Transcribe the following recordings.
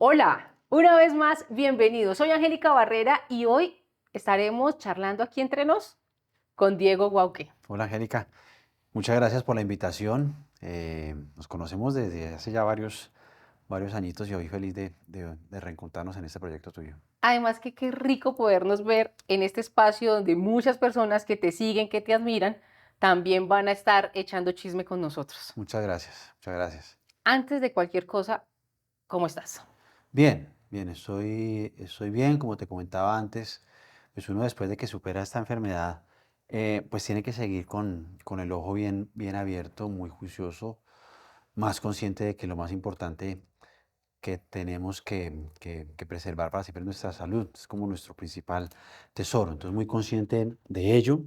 Hola, una vez más, bienvenidos. Soy Angélica Barrera y hoy estaremos charlando aquí entre nos con Diego Guauque. Hola Angélica, muchas gracias por la invitación. Nos conocemos desde hace ya varios añitos y hoy feliz de reencontrarnos en este proyecto tuyo. Además que qué rico podernos ver en este espacio donde muchas personas que te siguen, que te admiran, también van a estar echando chisme con nosotros. Muchas gracias, muchas gracias. Antes de cualquier cosa, ¿cómo estás? Bien, bien, estoy bien, como te comentaba antes, pues uno después de que supera esta enfermedad, pues tiene que seguir con el ojo bien abierto, muy juicioso, más consciente de que lo más importante que tenemos que preservar para siempre nuestra salud. Es como nuestro principal tesoro. Entonces, muy consciente de ello,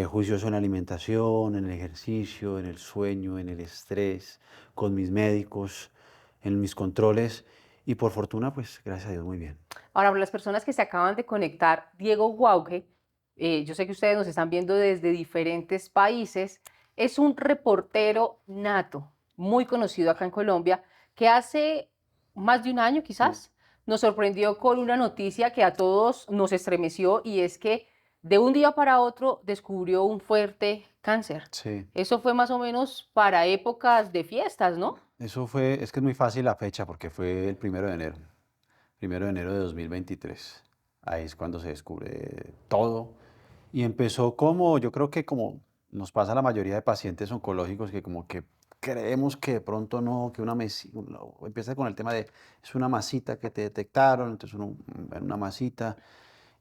juicioso en la alimentación, en el ejercicio, en el sueño, en el estrés, con mis médicos, en mis controles. Y por fortuna, pues gracias a Dios, muy bien. Ahora, para las personas que se acaban de conectar, Diego Guauque, yo sé que ustedes nos están viendo desde diferentes países, es un reportero nato, muy conocido acá en Colombia, que hace más de un año quizás nos sorprendió con una noticia que a todos nos estremeció y es que de un día para otro descubrió un fuerte cáncer. Sí, Eso fue más o menos para épocas de fiestas, ¿no? es que es muy fácil la fecha porque fue el 1 de enero. 1 de enero de 2023. Ahí es cuando se descubre todo. Y empezó como, yo creo que como nos pasa a la mayoría de pacientes oncológicos, que como que creemos que de pronto no, que empieza con el tema de, es una masita que te detectaron, entonces uno ve una masita,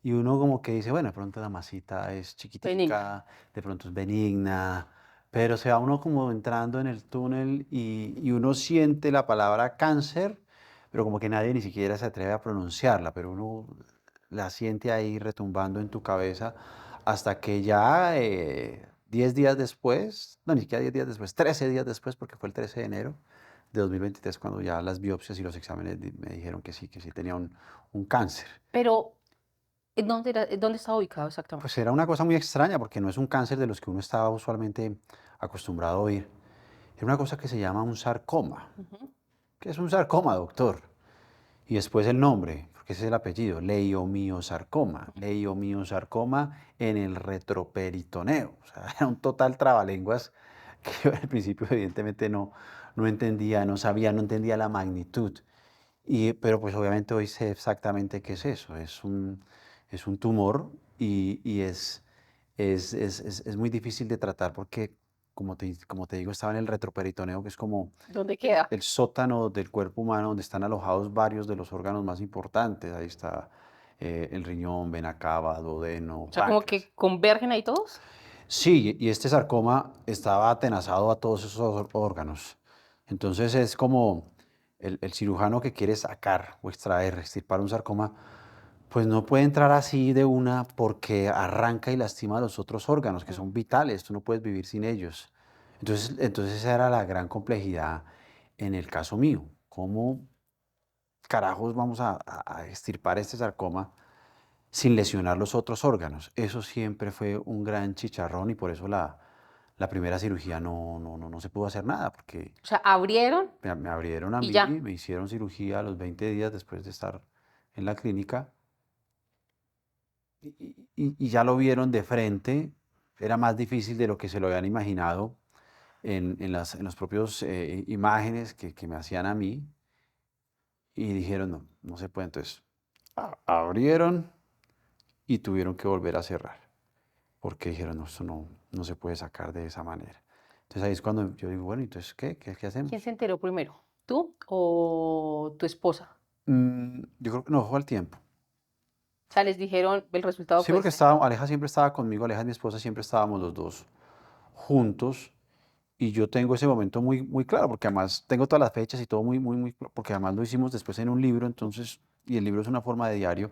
y uno como que dice, bueno, de pronto la masita es Benigna. chiquitica, de pronto es benigna, pero se va uno como entrando en el túnel y uno siente la palabra cáncer, pero como que nadie ni siquiera se atreve a pronunciarla, pero uno la siente ahí retumbando en tu cabeza hasta que ya 10 días después, no, ni siquiera 10 días después, 13 días después, porque fue el 13 de enero de 2023 cuando ya las biopsias y los exámenes me dijeron que sí tenía un cáncer. Pero, ¿dónde está ubicado Pues exactamente? era una cosa muy extraña porque no es un cáncer de los que uno estaba usualmente acostumbrado a oír. Era una cosa que se llama un sarcoma. Ujú. ¿Qué es un sarcoma, doctor? Y después el nombre, porque ese es el apellido, leiomyosarcoma en el retroperitoneo. O sea, era un total trabalenguas que yo al principio evidentemente no entendía, no sabía, no entendía la magnitud. Pero pues obviamente hoy sé exactamente qué es eso. Es un tumor y es muy difícil de tratar porque, como te digo, estaba en el retroperitoneo, que es como ¿Dónde el, queda? el sótano del cuerpo humano donde están alojados varios de los órganos más importantes. Ahí está el riñón, vena cava, duodeno, O sea, como páncreas. que convergen ahí todos. Sí, y este sarcoma estaba atenazado a todos esos órganos. Entonces es como el cirujano que quiere sacar o extraer, extirpar un sarcoma, pues no puede entrar así de una porque arranca y lastima los otros órganos que Mm. son vitales, tú no puedes vivir sin ellos. Entonces esa era la gran complejidad en el caso mío. ¿Cómo carajos vamos a extirpar este sarcoma sin lesionar los otros órganos? Eso siempre fue un gran chicharrón y por eso la primera cirugía no se pudo hacer nada, porque O sea, abrieron me abrieron a y mí, ya. me hicieron cirugía a los 20 días después de estar en la clínica y ya lo vieron de frente. Era más difícil de lo que se lo habían imaginado en los propios imágenes que me hacían a mí y dijeron, no se puede. Entonces, abrieron y tuvieron que volver a cerrar. Porque dijeron, no, esto no se puede sacar de esa manera. Entonces ahí es cuando yo digo, bueno, entonces, ¿qué ¿Quién se hacemos? enteró primero? ¿Tú o tu esposa? Yo creo que no fue al tiempo. O sea, les dijeron, el resultado Sí, fue porque este. Aleja siempre estaba conmigo, Aleja y mi esposa siempre estábamos los dos juntos y yo tengo ese momento muy claro, porque además tengo todas las fechas y todo muy claro, porque además lo hicimos después en un libro, entonces, y el libro es una forma de diario,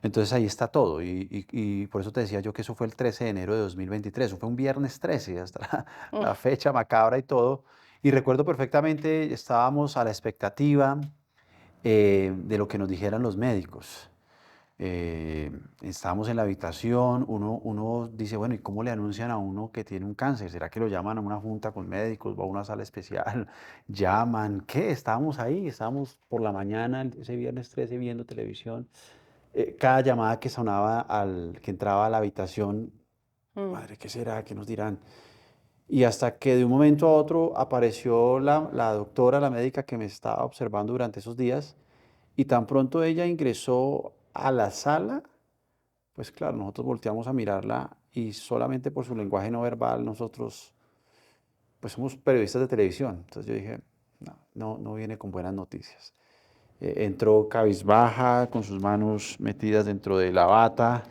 entonces ahí está todo y por eso te decía yo que eso fue el 13 de enero de 2023, eso fue un viernes 13, hasta Mm. la fecha macabra y todo, y recuerdo perfectamente, estábamos a la expectativa de lo que nos dijeran los médicos. Estábamos en la habitación, uno dice, bueno, ¿y cómo le anuncian a uno que tiene un cáncer? ¿Será que lo llaman a una junta con médicos o a una sala especial? ¿Llaman? ¿Qué? Estábamos ahí, estábamos por la mañana, ese viernes 13 viendo televisión. Cada llamada que sonaba que entraba a la habitación, Mm. madre, ¿qué será? ¿Qué nos dirán? Y hasta que de un momento a otro apareció la doctora, la médica que me estaba observando durante esos días, y tan pronto ella ingresó a la sala, pues claro, nosotros volteamos a mirarla y solamente por su lenguaje no verbal nosotros, pues somos periodistas de televisión. Entonces yo dije, no, no viene con buenas noticias. Entró cabizbaja, con sus manos metidas dentro de la bata,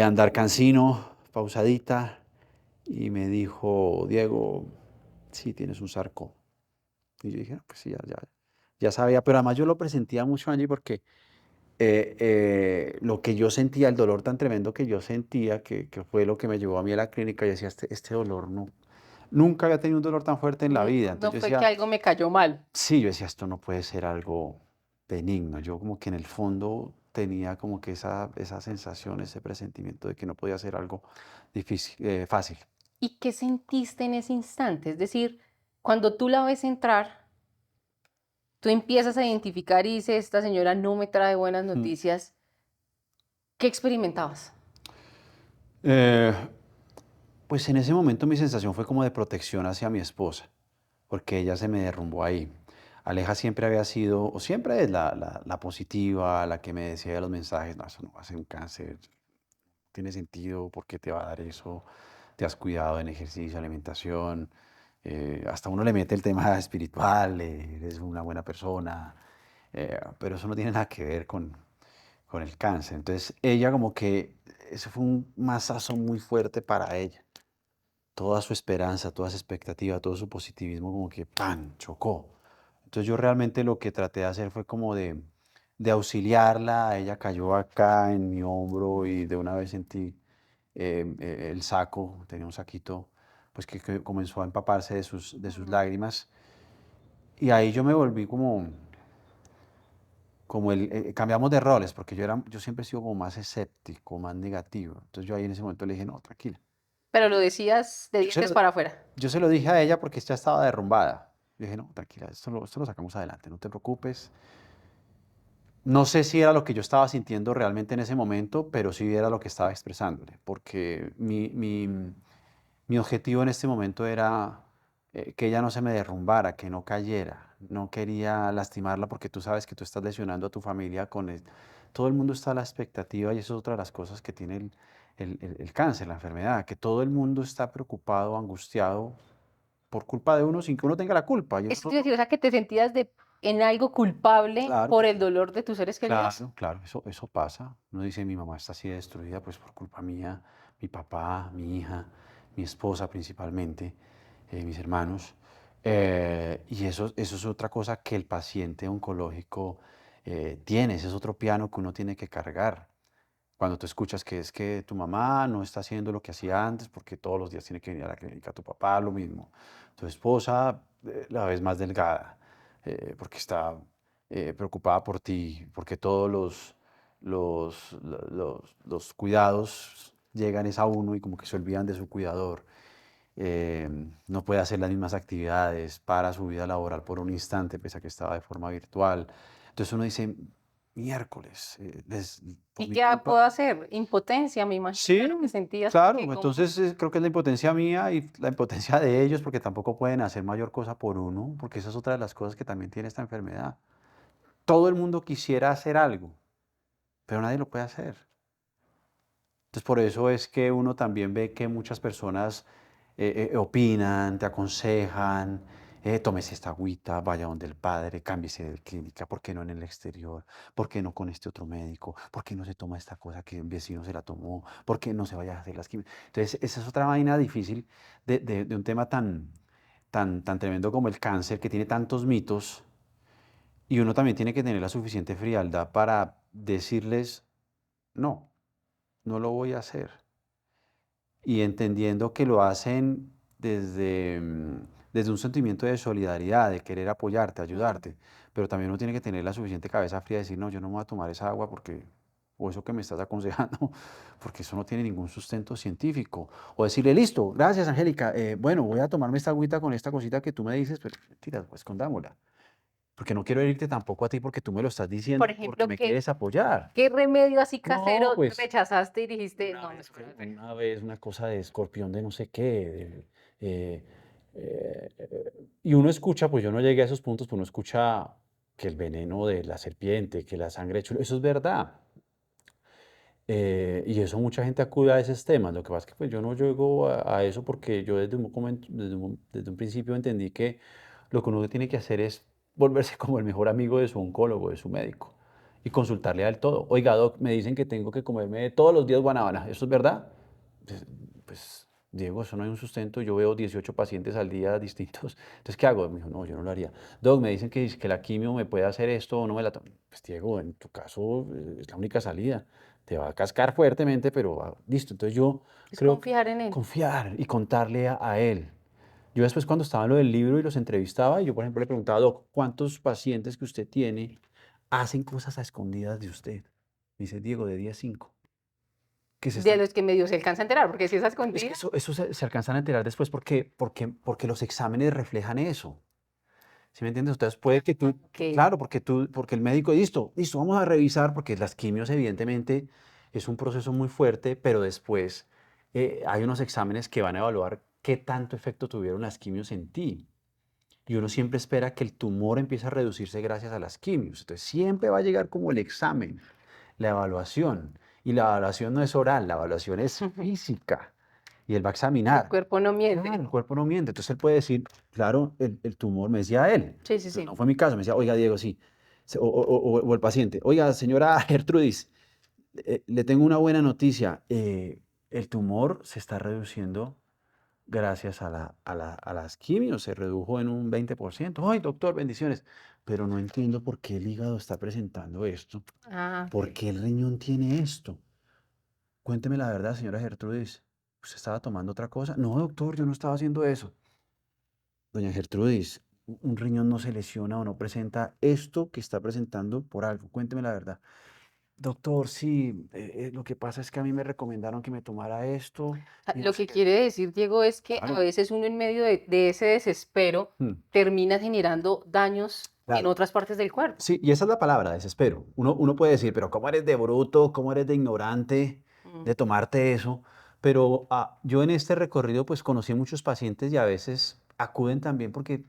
andar cansino, pausadita, y me dijo, Diego, sí, tienes un sarcoma. Y yo dije, "No, pues sí, ya sabía", pero además yo lo presentía mucho, Angie, porque lo que yo sentía, el dolor tan tremendo que yo sentía, que fue lo que me llevó a mí a la clínica, yo decía, este dolor no, nunca había tenido un dolor tan fuerte en la No, vida. no Entonces yo fue que decía, algo me cayó mal. sí, yo decía, esto no puede ser algo benigno. Yo como que en el fondo tenía como que esa sensación, ese presentimiento de que no podía ser algo difícil, fácil. ¿Y qué sentiste en ese instante? Es decir, cuando tú la ves entrar, tú empiezas a identificar y dices, esta señora no me trae buenas Mm. noticias. ¿Qué experimentabas? Eh, pues en ese momento mi sensación fue como de protección hacia mi esposa, porque ella se me derrumbó ahí. Aleja siempre había sido, o siempre es la positiva, la que me decía los mensajes, no, eso no va a ser un cáncer, tiene sentido, ¿por qué te va a dar eso? Te has cuidado en ejercicio, alimentación, hasta uno le mete el tema espiritual, eres una buena persona, pero eso no tiene nada que ver con el cáncer. Entonces ella como que, eso fue un mazazo muy fuerte para ella. Toda su esperanza, toda su expectativa, todo su positivismo como que ¡pam! Chocó. Entonces yo realmente lo que traté de hacer fue como de auxiliarla. Ella cayó acá en mi hombro y de una vez sentí el saco, tenía un saquito, pues que comenzó a empaparse de sus Mm. lágrimas. Y ahí yo me volví cambiamos de roles, porque yo siempre he sido como más escéptico, más negativo. Entonces yo ahí en ese momento le dije, no, tranquila. Pero lo decías de Yo se dientes lo, para afuera. yo se lo dije a ella porque ya estaba derrumbada. Le dije, no, tranquila, esto lo sacamos adelante, no te preocupes. No sé si era lo que yo estaba sintiendo realmente en ese momento, pero sí era lo que estaba expresándole, porque mi objetivo en este momento era que ella no se me derrumbara, que no cayera. No quería lastimarla porque tú sabes que tú estás lesionando a tu familia todo el mundo está a la expectativa y eso es otra de las cosas que tiene el cáncer, la enfermedad, que todo el mundo está preocupado, angustiado por culpa de uno sin que uno tenga la culpa. Y Eso te iba a decir, o sea, que te sentías en algo culpable claro, por el dolor de tus seres queridos. claro, claro, eso pasa. Uno dice, mi mamá está así destruida, pues por culpa mía, mi papá, mi hija, mi esposa principalmente, mis hermanos. Y eso es otra cosa que el paciente oncológico tiene, ese es otro piano que uno tiene que cargar. Cuando tú escuchas que es que tu mamá no está haciendo lo que hacía antes porque todos los días tiene que venir a la clínica, tu papá lo mismo, tu esposa la ves más delgada porque está preocupada por ti, porque todos los cuidados llegan es a uno y como que se olvidan de su cuidador. No puede hacer las mismas actividades para su vida laboral por un instante, pese a que estaba de forma virtual. Entonces uno dice, miércoles, por ¿Y mi qué culpa. puedo hacer? Impotencia, me imagino que era lo que Sí, sentías, porque claro. como... Entonces creo que es la impotencia mía y la impotencia de ellos, porque tampoco pueden hacer mayor cosa por uno, porque esa es otra de las cosas que también tiene esta enfermedad. Todo el mundo quisiera hacer algo, pero nadie lo puede hacer. Entonces, por eso es que uno también ve que muchas personas opinan, te aconsejan, tómese esta agüita, vaya donde el padre, cámbiese de clínica, ¿por qué no en el exterior? ¿Por qué no con este otro médico? ¿Por qué no se toma esta cosa que un vecino se la tomó? ¿Por qué no se vaya a hacer las quimios? Entonces, esa es otra vaina difícil de un tema tan tremendo como el cáncer, que tiene tantos mitos, y uno también tiene que tener la suficiente frialdad para decirles, no, no lo voy a hacer y entendiendo que lo hacen desde un sentimiento de solidaridad, de querer apoyarte, Mm. ayudarte, pero también uno tiene que tener la suficiente cabeza fría de decir, no, yo no me voy a tomar esa agua porque, o eso que me estás aconsejando, porque eso no tiene ningún sustento científico. O decirle, listo, gracias Angélica, bueno, voy a tomarme esta agüita con esta cosita que tú me dices, pero mentira, pues escondámosla. Porque no quiero herirte tampoco a ti porque tú me lo estás Por diciendo porque ejemplo, me ¿qué, quieres apoyar. qué remedio así No, casero pues rechazaste y dijiste, una no, no vez, es para volver? una vez una cosa de escorpión de no sé qué. Eh, y uno escucha, pues yo no llegué a esos puntos, pues uno escucha que el veneno de la serpiente, que la sangre de chulo, eso es verdad. Y eso mucha gente acude a esos temas. Lo que pasa es que pues, yo no llego a eso porque yo desde un principio entendí que lo que uno tiene que hacer es volverse como el mejor amigo de su oncólogo, de su médico, y consultarle a él todo. Oiga, doc, me dicen que tengo que comerme todos los días guanábana. ¿Eso es verdad? Pues, Diego, eso no hay un sustento. Yo veo 18 pacientes al día distintos. Entonces, ¿qué hago? Me dijo, no, yo no lo haría. Doc, me dicen que la quimio me puede hacer esto o no me la tomo. Pues, Diego, en tu caso es la única salida. Te va a cascar fuertemente, pero listo. Entonces yo Es creo que confiar en él. confiar y contarle a él. Yo después cuando estaba en lo del libro y los entrevistaba, yo por ejemplo le preguntaba, Doc, ¿cuántos pacientes que usted tiene hacen cosas a escondidas de usted? Me dice, Diego, de 10 5. Que se De están... los que medio se alcanza a enterar, porque si es a Es que escondida, eso se alcanzan a enterar después porque los exámenes reflejan eso. ¿Sí me entiendes? Entonces puede que tú, que claro, porque el médico, listo, listo, vamos a revisar, porque las quimios evidentemente es un proceso muy fuerte, pero después hay unos exámenes que van a evaluar qué tanto efecto tuvieron las quimios en ti. Y uno siempre espera que el tumor empiece a reducirse gracias a las quimios. Entonces siempre va a llegar como el examen, la evaluación. Y la evaluación no es oral, la evaluación es física. Y él va a el examinar. cuerpo no Claro, miente. el cuerpo no miente. Entonces él puede decir, claro, el tumor me decía él. Sí, sí, Pero no sí. fue mi caso. Me decía, oiga, Diego, sí. O el paciente, oiga, señora Gertrudis, le tengo una buena noticia. El tumor se está reduciendo gracias a las quimios. Se redujo en un 20%. Ay, doctor, bendiciones. Pero no entiendo por qué el hígado está presentando esto. Ah, ¿Por ok. qué el riñón tiene esto? Cuénteme la verdad, señora Gertrudis. ¿Usted estaba tomando otra cosa? No, doctor, yo no estaba haciendo eso. Doña Gertrudis, un riñón no se lesiona o no presenta esto que está presentando por algo. Cuénteme la verdad. Doctor, sí, lo que pasa es que a mí me recomendaron que me tomara esto y no Lo sé que qué. quiere decir, Diego, es que a Claro, veces uno en medio de ese desespero mm, termina generando daños en claro. otras partes del cuerpo. Sí, y esa es la palabra, desespero. Uno puede decir, pero ¿cómo eres de bruto? ¿Cómo eres de ignorante Mm. de tomarte eso? Pero yo en este recorrido pues conocí muchos pacientes y a veces acuden también porque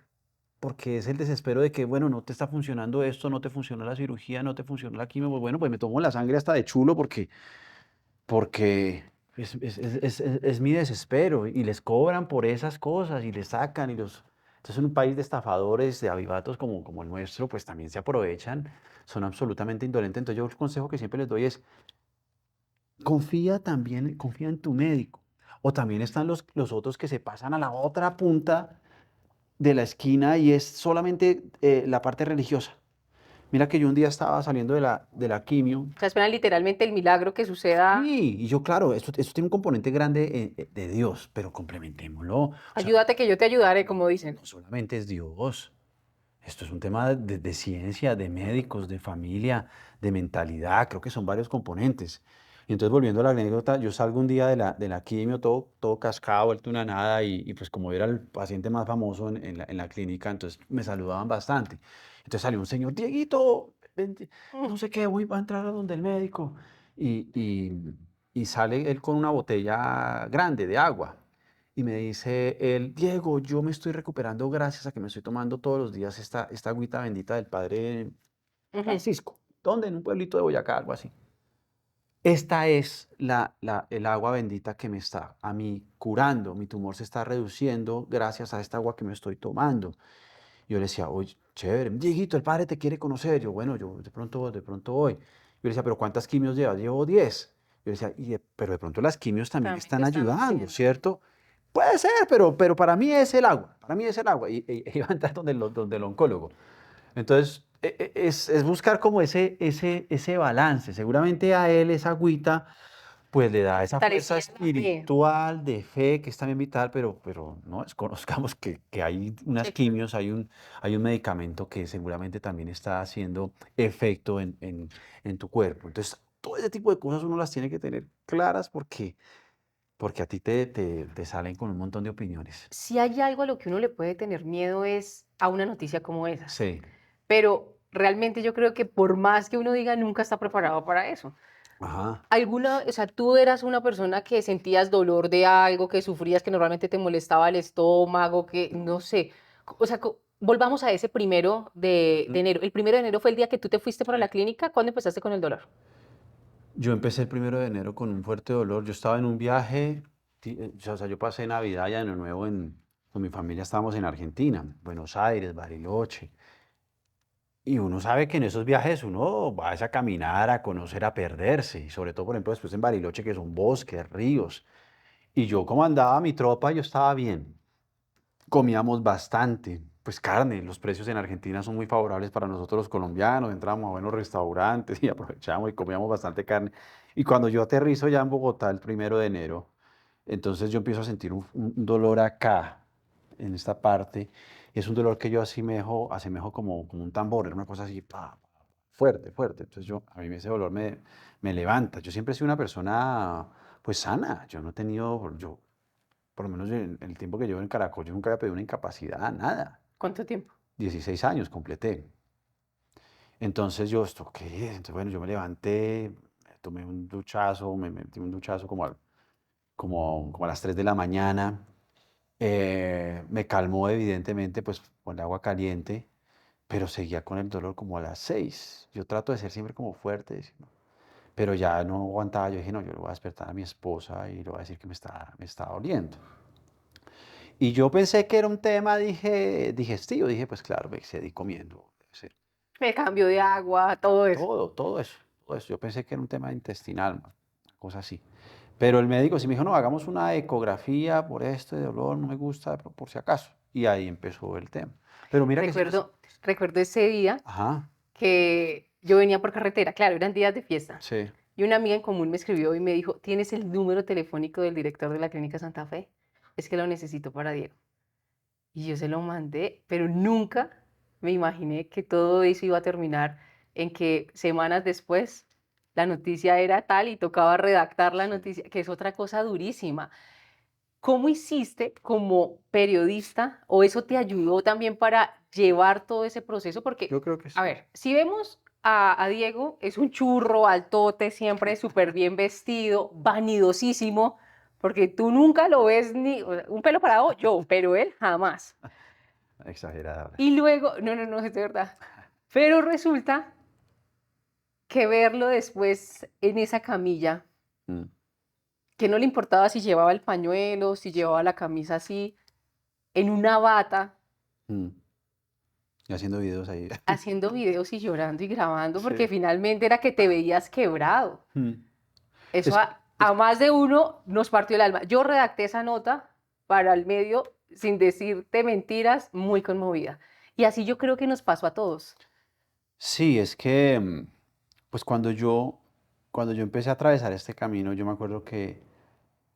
es el desespero de que, bueno, no te está funcionando esto, no te funcionó la cirugía, no te funcionó la quimio, pues bueno, pues me tomo la sangre hasta de chulo porque es mi desespero y les cobran por esas cosas y les sacan y los... Entonces en un país de estafadores, de avivatos como el nuestro, pues también se aprovechan, son absolutamente indolentes. Entonces yo el consejo que siempre les doy es, confía en tu médico. O también están los otros que se pasan a la otra punta de la esquina y es solamente la parte religiosa. Mira que yo un día estaba saliendo de la quimio. O sea, esperan literalmente el milagro que suceda. Sí, y yo, claro, esto tiene un componente grande de Dios, pero complementémoslo. O sea, Ayúdate que yo te ayudaré, como dicen. no solamente es Dios, esto es un tema de ciencia, de médicos, de familia, de mentalidad, creo que son varios componentes. Y entonces, volviendo a la anécdota, yo salgo un día de la quimio, todo cascado, vuelto una nada, y pues como era el paciente más famoso en la clínica, entonces me saludaban bastante. Entonces salió un señor, Dieguito, vente, Mm. no sé qué, va a entrar a donde el médico. Y, y, y sale él con una botella grande de agua. Y me dice él, Diego, yo me estoy recuperando gracias a que me estoy tomando todos los días esta agüita bendita del padre Ujú. Francisco. ¿Dónde? En un pueblito de Boyacá, algo así. Esta es el agua bendita que me está a mí curando. Mi tumor se está reduciendo gracias a esta agua que me estoy tomando. Yo le decía, oye, chévere, Dieguito, el padre te quiere conocer. Yo, bueno, yo de pronto voy. Yo le decía, pero ¿cuántas quimios llevas? Llevo 10. Yo le decía, pero de pronto las quimios también También te están están ayudando, haciendo. ¿cierto? Puede ser, pero para mí es el agua. Para mí es el agua. Y iba a entrar donde el oncólogo. Entonces, es buscar como ese balance. Seguramente a él esa agüita pues le da esa fuerza Fortalecía la fe. espiritual de fe que es también vital, pero no desconozcamos que hay unas Sí, claro. quimios, hay un medicamento que seguramente también está haciendo efecto en tu cuerpo. Entonces, todo ese tipo de cosas uno las tiene que tener claras porque a ti te salen con un montón de opiniones. Si hay algo a lo que uno le puede tener miedo es a una noticia como esa, Sí, pero realmente yo creo que por más que uno diga, nunca está preparado para eso. ajá. ¿Alguna, o sea, tú eras una persona que sentías dolor de algo, que sufrías, que normalmente te molestaba el estómago, que no sé? O sea, volvamos a ese primero de Mm, enero. ¿El primero de enero fue el día que tú te fuiste para sí. la clínica? ¿Cuándo empezaste con el dolor? Yo empecé el 1 de enero con un fuerte dolor. Yo estaba en un viaje, o sea, yo pasé Navidad y Año Nuevo con mi familia, estábamos en Argentina, Buenos Aires, Bariloche. Y uno sabe que en esos viajes uno va es a caminar, a conocer, a perderse. Y sobre todo, por ejemplo, después en Bariloche, que son bosques, ríos. Y yo como andaba mi tropa, yo estaba bien. Comíamos bastante, pues carne. Los precios en Argentina son muy favorables para nosotros los colombianos. Entramos a buenos restaurantes y aprovechamos y comíamos bastante carne. Y cuando yo aterrizo ya en Bogotá el 1 de enero, entonces yo empiezo a sentir un dolor acá, en esta parte. Y es un dolor que yo asemejo como un tambor, era una cosa así, pa, pa, fuerte, fuerte. Entonces a mí ese dolor me levanta. Yo siempre he sido una persona pues sana. Yo no he tenido, por lo menos en el tiempo que llevo en Caracol, yo nunca había pedido una incapacidad, nada. ¿Cuánto tiempo? 16 años completé. Entonces yo, ¿esto qué es? Entonces, bueno, yo me levanté, me tomé un duchazo, me metí un duchazo como a las 3 de la mañana. Me calmó evidentemente pues con el agua caliente, pero seguía con el dolor como a las 6. Yo trato de ser siempre como fuerte, pero ya no aguantaba. Yo dije, no, yo le voy a despertar a mi esposa y le voy a decir que me está doliendo. Y yo pensé que era un tema, dije, digestivo. Dije, pues claro, me excedí comiendo. Debe ser. El cambio de agua, todo eso. Todo eso, todo eso. Yo pensé que era un tema intestinal, una cosa así. Pero el médico sí me dijo, no, hagamos una ecografía por este dolor, no me gusta, pero por si acaso. Y ahí empezó el tema. Pero mira que sí Recuerdo ese día ajá, que yo venía por carretera, claro, eran días de fiesta. sí, Y una amiga en común me escribió y me dijo, ¿tienes el número telefónico del director de la Clínica Santa Fe? Es que lo necesito para Diego. Y yo se lo mandé, pero nunca me imaginé que todo eso iba a terminar en que semanas después la noticia era tal y tocaba redactar la sí. noticia, que es otra cosa durísima. ¿Cómo hiciste como periodista o eso te ayudó también para llevar todo ese proceso? Porque, Yo creo que a sí. ver, si vemos a Diego, es un churro, altote, siempre súper bien vestido, vanidosísimo, porque tú nunca lo ves ni o sea, un pelo parado, yo, pero él jamás. Exagerada. Y luego, no, no, no, es de verdad. Pero resulta que verlo después en esa camilla, Mm, que no le importaba si llevaba el pañuelo, si sí. llevaba la camisa así, en una bata, Mm, y haciendo videos ahí. haciendo videos y llorando y grabando, porque Sí. finalmente era que te veías quebrado. Mm. Eso Es que, a más de uno nos partió el alma. Yo redacté esa nota para el medio sin decirte mentiras, muy conmovida. Y así yo creo que nos pasó a todos. sí, es que, pues cuando yo empecé a atravesar este camino, yo me acuerdo que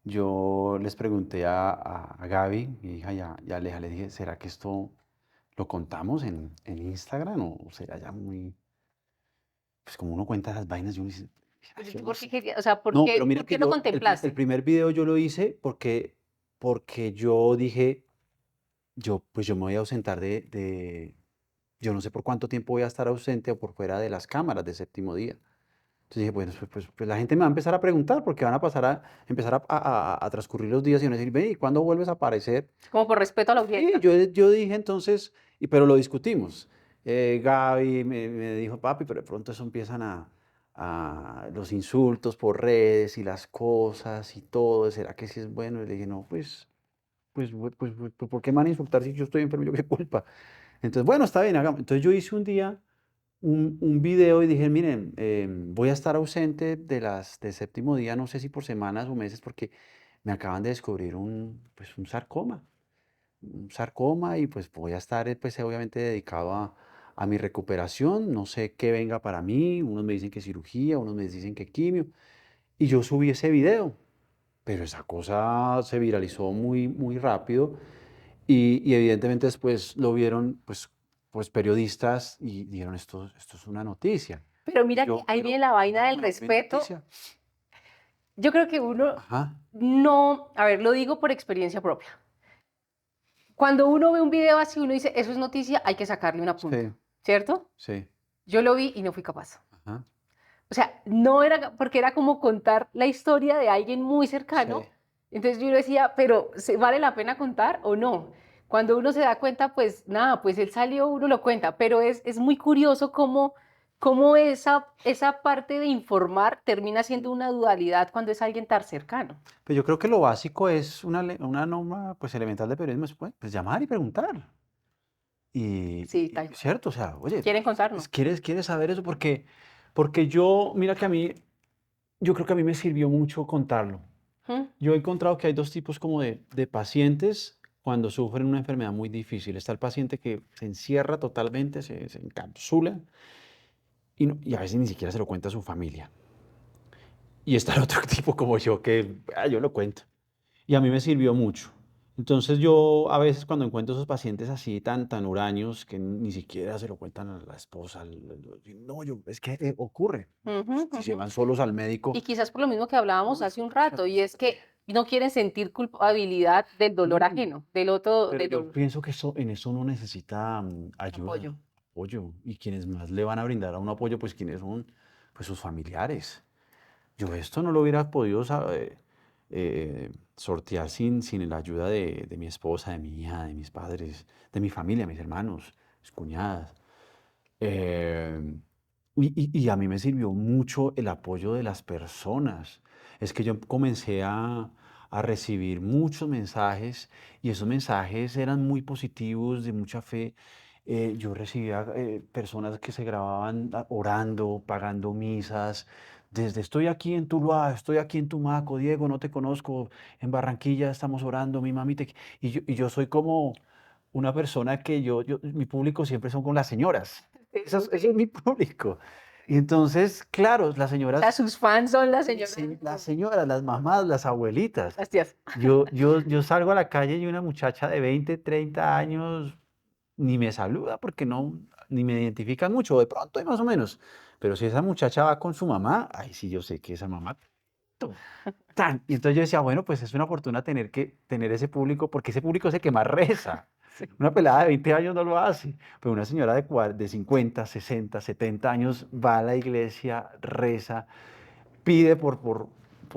yo les pregunté a Gaby, mi hija, y a Aleja, le dije, ¿será que esto lo contamos en Instagram o será ya muy, pues como uno cuenta las vainas y uno dice, "Ay, Pero yo tú, no ¿por qué sé"? querías? O sea, No, pero mira por que qué lo el contemplaste? primer video yo lo hice porque yo dije, pues yo me voy a ausentar yo no sé por cuánto tiempo voy a estar ausente o por fuera de las cámaras de Séptimo Día. Entonces dije, bueno, pues la gente me va a empezar a preguntar porque van a empezar a transcurrir los días y van a decir, ve, ¿y cuándo vuelves a aparecer? Como por respeto a la Sí, audiencia. yo dije entonces, pero lo discutimos. Gaby me dijo, papi, pero de pronto eso empiezan a los insultos por redes y las cosas y todo, ¿será que sí es bueno? Y le dije, no, ¿por qué me van a insultar si yo estoy enfermo? ¿Yo qué culpa? Entonces, bueno, está bien, hagamos. Entonces yo hice un día un video y dije, miren, voy a estar ausente de Séptimo Día, no sé si por semanas o meses, porque me acaban de descubrir pues, un sarcoma y pues voy a estar pues obviamente dedicado a mi recuperación, no sé qué venga para mí, unos me dicen que cirugía, unos me dicen que quimio, y yo subí ese video, pero esa cosa se viralizó muy, muy rápido y evidentemente después lo vieron pues periodistas y dijeron, esto es una noticia. Pero Y mira que yo, ahí pero viene la vaina del no es mi respeto. noticia. Yo creo que uno Ajá, no, a ver, lo digo por experiencia propia. Cuando uno ve un video así, uno dice, eso es noticia, hay que sacarle una punta, sí, ¿cierto? sí, Yo lo vi y no fui capaz. ajá, O sea, no era, porque era como contar la historia de alguien muy sí. cercano. Entonces yo decía, pero ¿vale la pena contar o no? Cuando uno se da cuenta, pues nada, pues él salió, uno lo cuenta, pero es muy curioso cómo esa parte de informar termina siendo una dualidad cuando es alguien tan cercano. Pero yo creo que lo básico es una norma pues elemental de periodismo, es, pues llamar y preguntar. Sí, Y tal cual. cierto, o sea, oye, ¿Quieren contarnos? ¿quieres saber eso? Porque yo, mira que a mí, yo creo que a mí me sirvió mucho contarlo. ¿Mm? Yo he encontrado que hay dos tipos como de pacientes cuando sufren una enfermedad muy difícil. Está el paciente que se encierra totalmente, se encapsula y a veces ni siquiera se lo cuenta a su familia. Y está el otro tipo como yo que yo lo cuento. Y a mí me sirvió mucho. Entonces yo a veces cuando encuentro esos pacientes así tan huraños que ni siquiera se lo cuentan a la esposa, no, es que ocurre. Ujú, Si se ujú. van solos al médico, Y quizás por lo mismo que hablábamos no, hace un escucha, rato, y es que no quieren sentir culpabilidad del dolor no, ajeno, del otro, pero del yo pienso que en eso uno necesita ayuda, apoyo. apoyo, y quienes más le van a brindar a un apoyo, pues quienes son, pues sus familiares. Yo esto no lo hubiera podido sortear sin la ayuda de mi esposa, de mi hija, de mis padres, de mi familia, mis hermanos, mis cuñadas. Eh, y a mí me sirvió mucho el apoyo de las personas. Es que yo comencé a recibir muchos mensajes y esos mensajes eran muy positivos, de mucha fe. Yo recibía personas que se grababan orando, pagando misas. Desde estoy aquí en Tuluá, estoy aquí en Tumaco, Diego, no te conozco, en Barranquilla estamos orando, mi mami te... Y yo soy como una persona que mi público siempre son con las señoras. Ese es mi público. Y entonces, claro, las O sea, señoras, sus fans son las señoras, las señoras, las mamás, las abuelitas. las tías. Yo salgo a la calle y una muchacha de 20, 30 años ni me saluda porque no, ni me identifica mucho, de pronto y más o menos. Pero si esa muchacha va con su mamá, ahí sí yo sé que esa mamá, tan. Y entonces yo decía, bueno, pues es una fortuna tener ese público, porque ese público es el que más reza. Sí. Una pelada de 20 años no lo hace, pero una señora de 50, 60, 70 años va a la iglesia, reza, pide por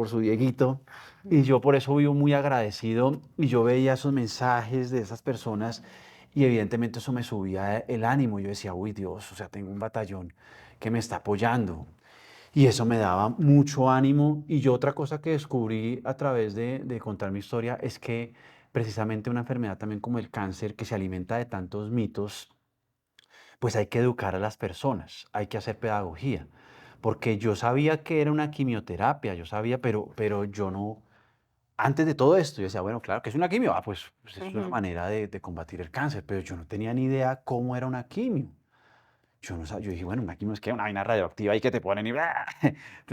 su Dieguito, y yo por eso vivo muy agradecido, y yo veía esos mensajes de esas personas, y evidentemente eso me subía el ánimo, yo decía, uy Dios, o sea, tengo un batallón que me está apoyando, y eso me daba mucho ánimo. Y yo otra cosa que descubrí a través de contar mi historia es que precisamente una enfermedad también como el cáncer, que se alimenta de tantos mitos, pues hay que educar a las personas, hay que hacer pedagogía. Porque yo sabía que era una quimioterapia, yo sabía, pero yo no, antes de todo esto, yo decía, bueno, claro que es una quimio, pues es una Ujú. manera de combatir el cáncer, pero yo no tenía ni idea cómo era una quimio. Yo no sabía, yo dije, bueno, una quimio es que una vaina radioactiva y que te ponen y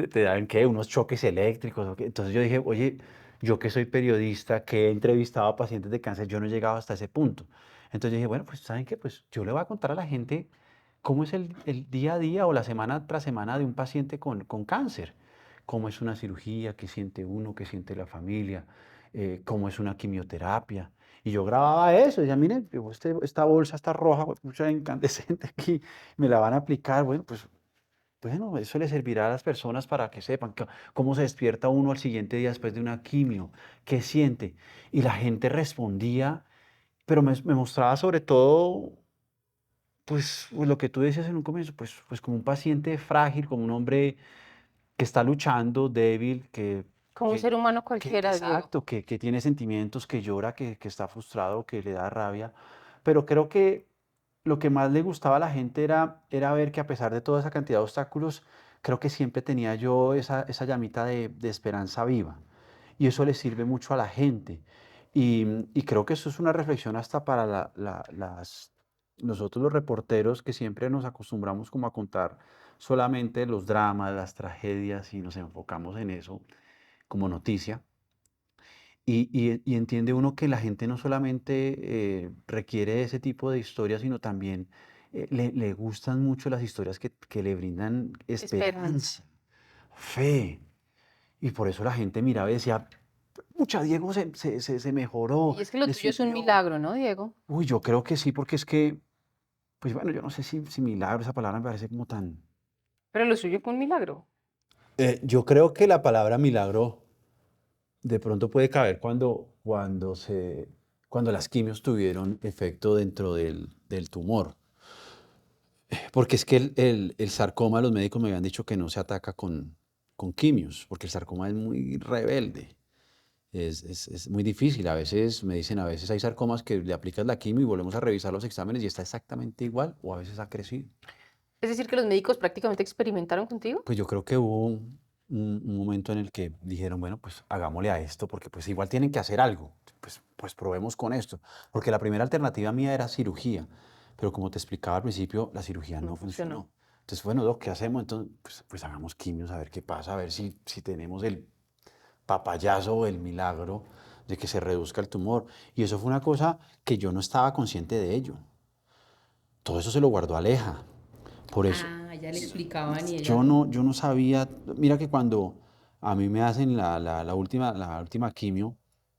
te dan ¿qué? Unos choques eléctricos. ¿O qué? Entonces yo dije, oye, yo que soy periodista, que he entrevistado a pacientes de cáncer, yo no he llegado hasta ese punto. Entonces yo dije, bueno, pues ¿saben qué? Pues yo le voy a contar a la gente cómo es el día a día o la semana tras semana de un paciente con cáncer. Cómo es una cirugía, qué siente uno, qué siente la familia, cómo es una quimioterapia. Y yo grababa eso, y decía, miren, esta bolsa está roja, mucha incandescente aquí, me la van a aplicar. Bueno, pues bueno, eso le servirá a las personas para que sepan cómo se despierta uno al siguiente día después de una quimio, qué siente. Y la gente respondía, pero me mostraba sobre todo, pues lo que tú decías en un comienzo, pues como un paciente frágil, como un hombre que está luchando, débil, Como un ser humano cualquiera, Diego. exacto, que tiene sentimientos, que llora, que está frustrado, que le da rabia. Pero creo que lo que más le gustaba a la gente era ver que a pesar de toda esa cantidad de obstáculos, creo que siempre tenía yo esa llamita de esperanza viva. Y eso le sirve mucho a la gente. Y creo que eso es una reflexión hasta para nosotros los reporteros que siempre nos acostumbramos como a contar solamente los dramas, las tragedias y nos enfocamos en eso como noticia. Y entiende uno que la gente no solamente requiere ese tipo de historias, sino también le gustan mucho las historias que le brindan Esperanza. esperanza, fe. Y por eso la gente miraba y decía, mucha Diego se mejoró, Y es que lo le tuyo es un sirvió. milagro, ¿no, Diego? Uy, yo creo que sí, porque es que, pues bueno, yo no sé si milagro, esa palabra me parece como tan... Pero lo suyo fue un milagro. Yo creo que la palabra milagro de pronto puede caber cuando las quimios tuvieron efecto dentro del tumor. Porque es que el sarcoma, los médicos me habían dicho que no se ataca con quimios, porque el sarcoma es muy rebelde. Es muy difícil. A veces me dicen, a veces hay sarcomas que le aplicas la quimio y volvemos a revisar los exámenes y está exactamente igual, o a veces ha crecido. Es decir, que los médicos prácticamente experimentaron contigo. Pues yo creo que hubo un momento en el que dijeron, bueno, pues hagámosle a esto, porque pues igual tienen que hacer algo, pues probemos con esto. Porque la primera alternativa mía era cirugía, pero como te explicaba al principio, la cirugía No no funcionó. funcionó. Entonces, bueno, Doc, ¿qué hacemos? Entonces, pues hagamos quimios, a ver qué pasa, a ver si tenemos el papayazo o el milagro de que se reduzca el tumor. Y eso fue una cosa que yo no estaba consciente de ello. Todo eso se lo guardó Aleja. Por eso, Ah, ya le explicaban y ella yo no sabía, mira que cuando a mí me hacen la última quimio,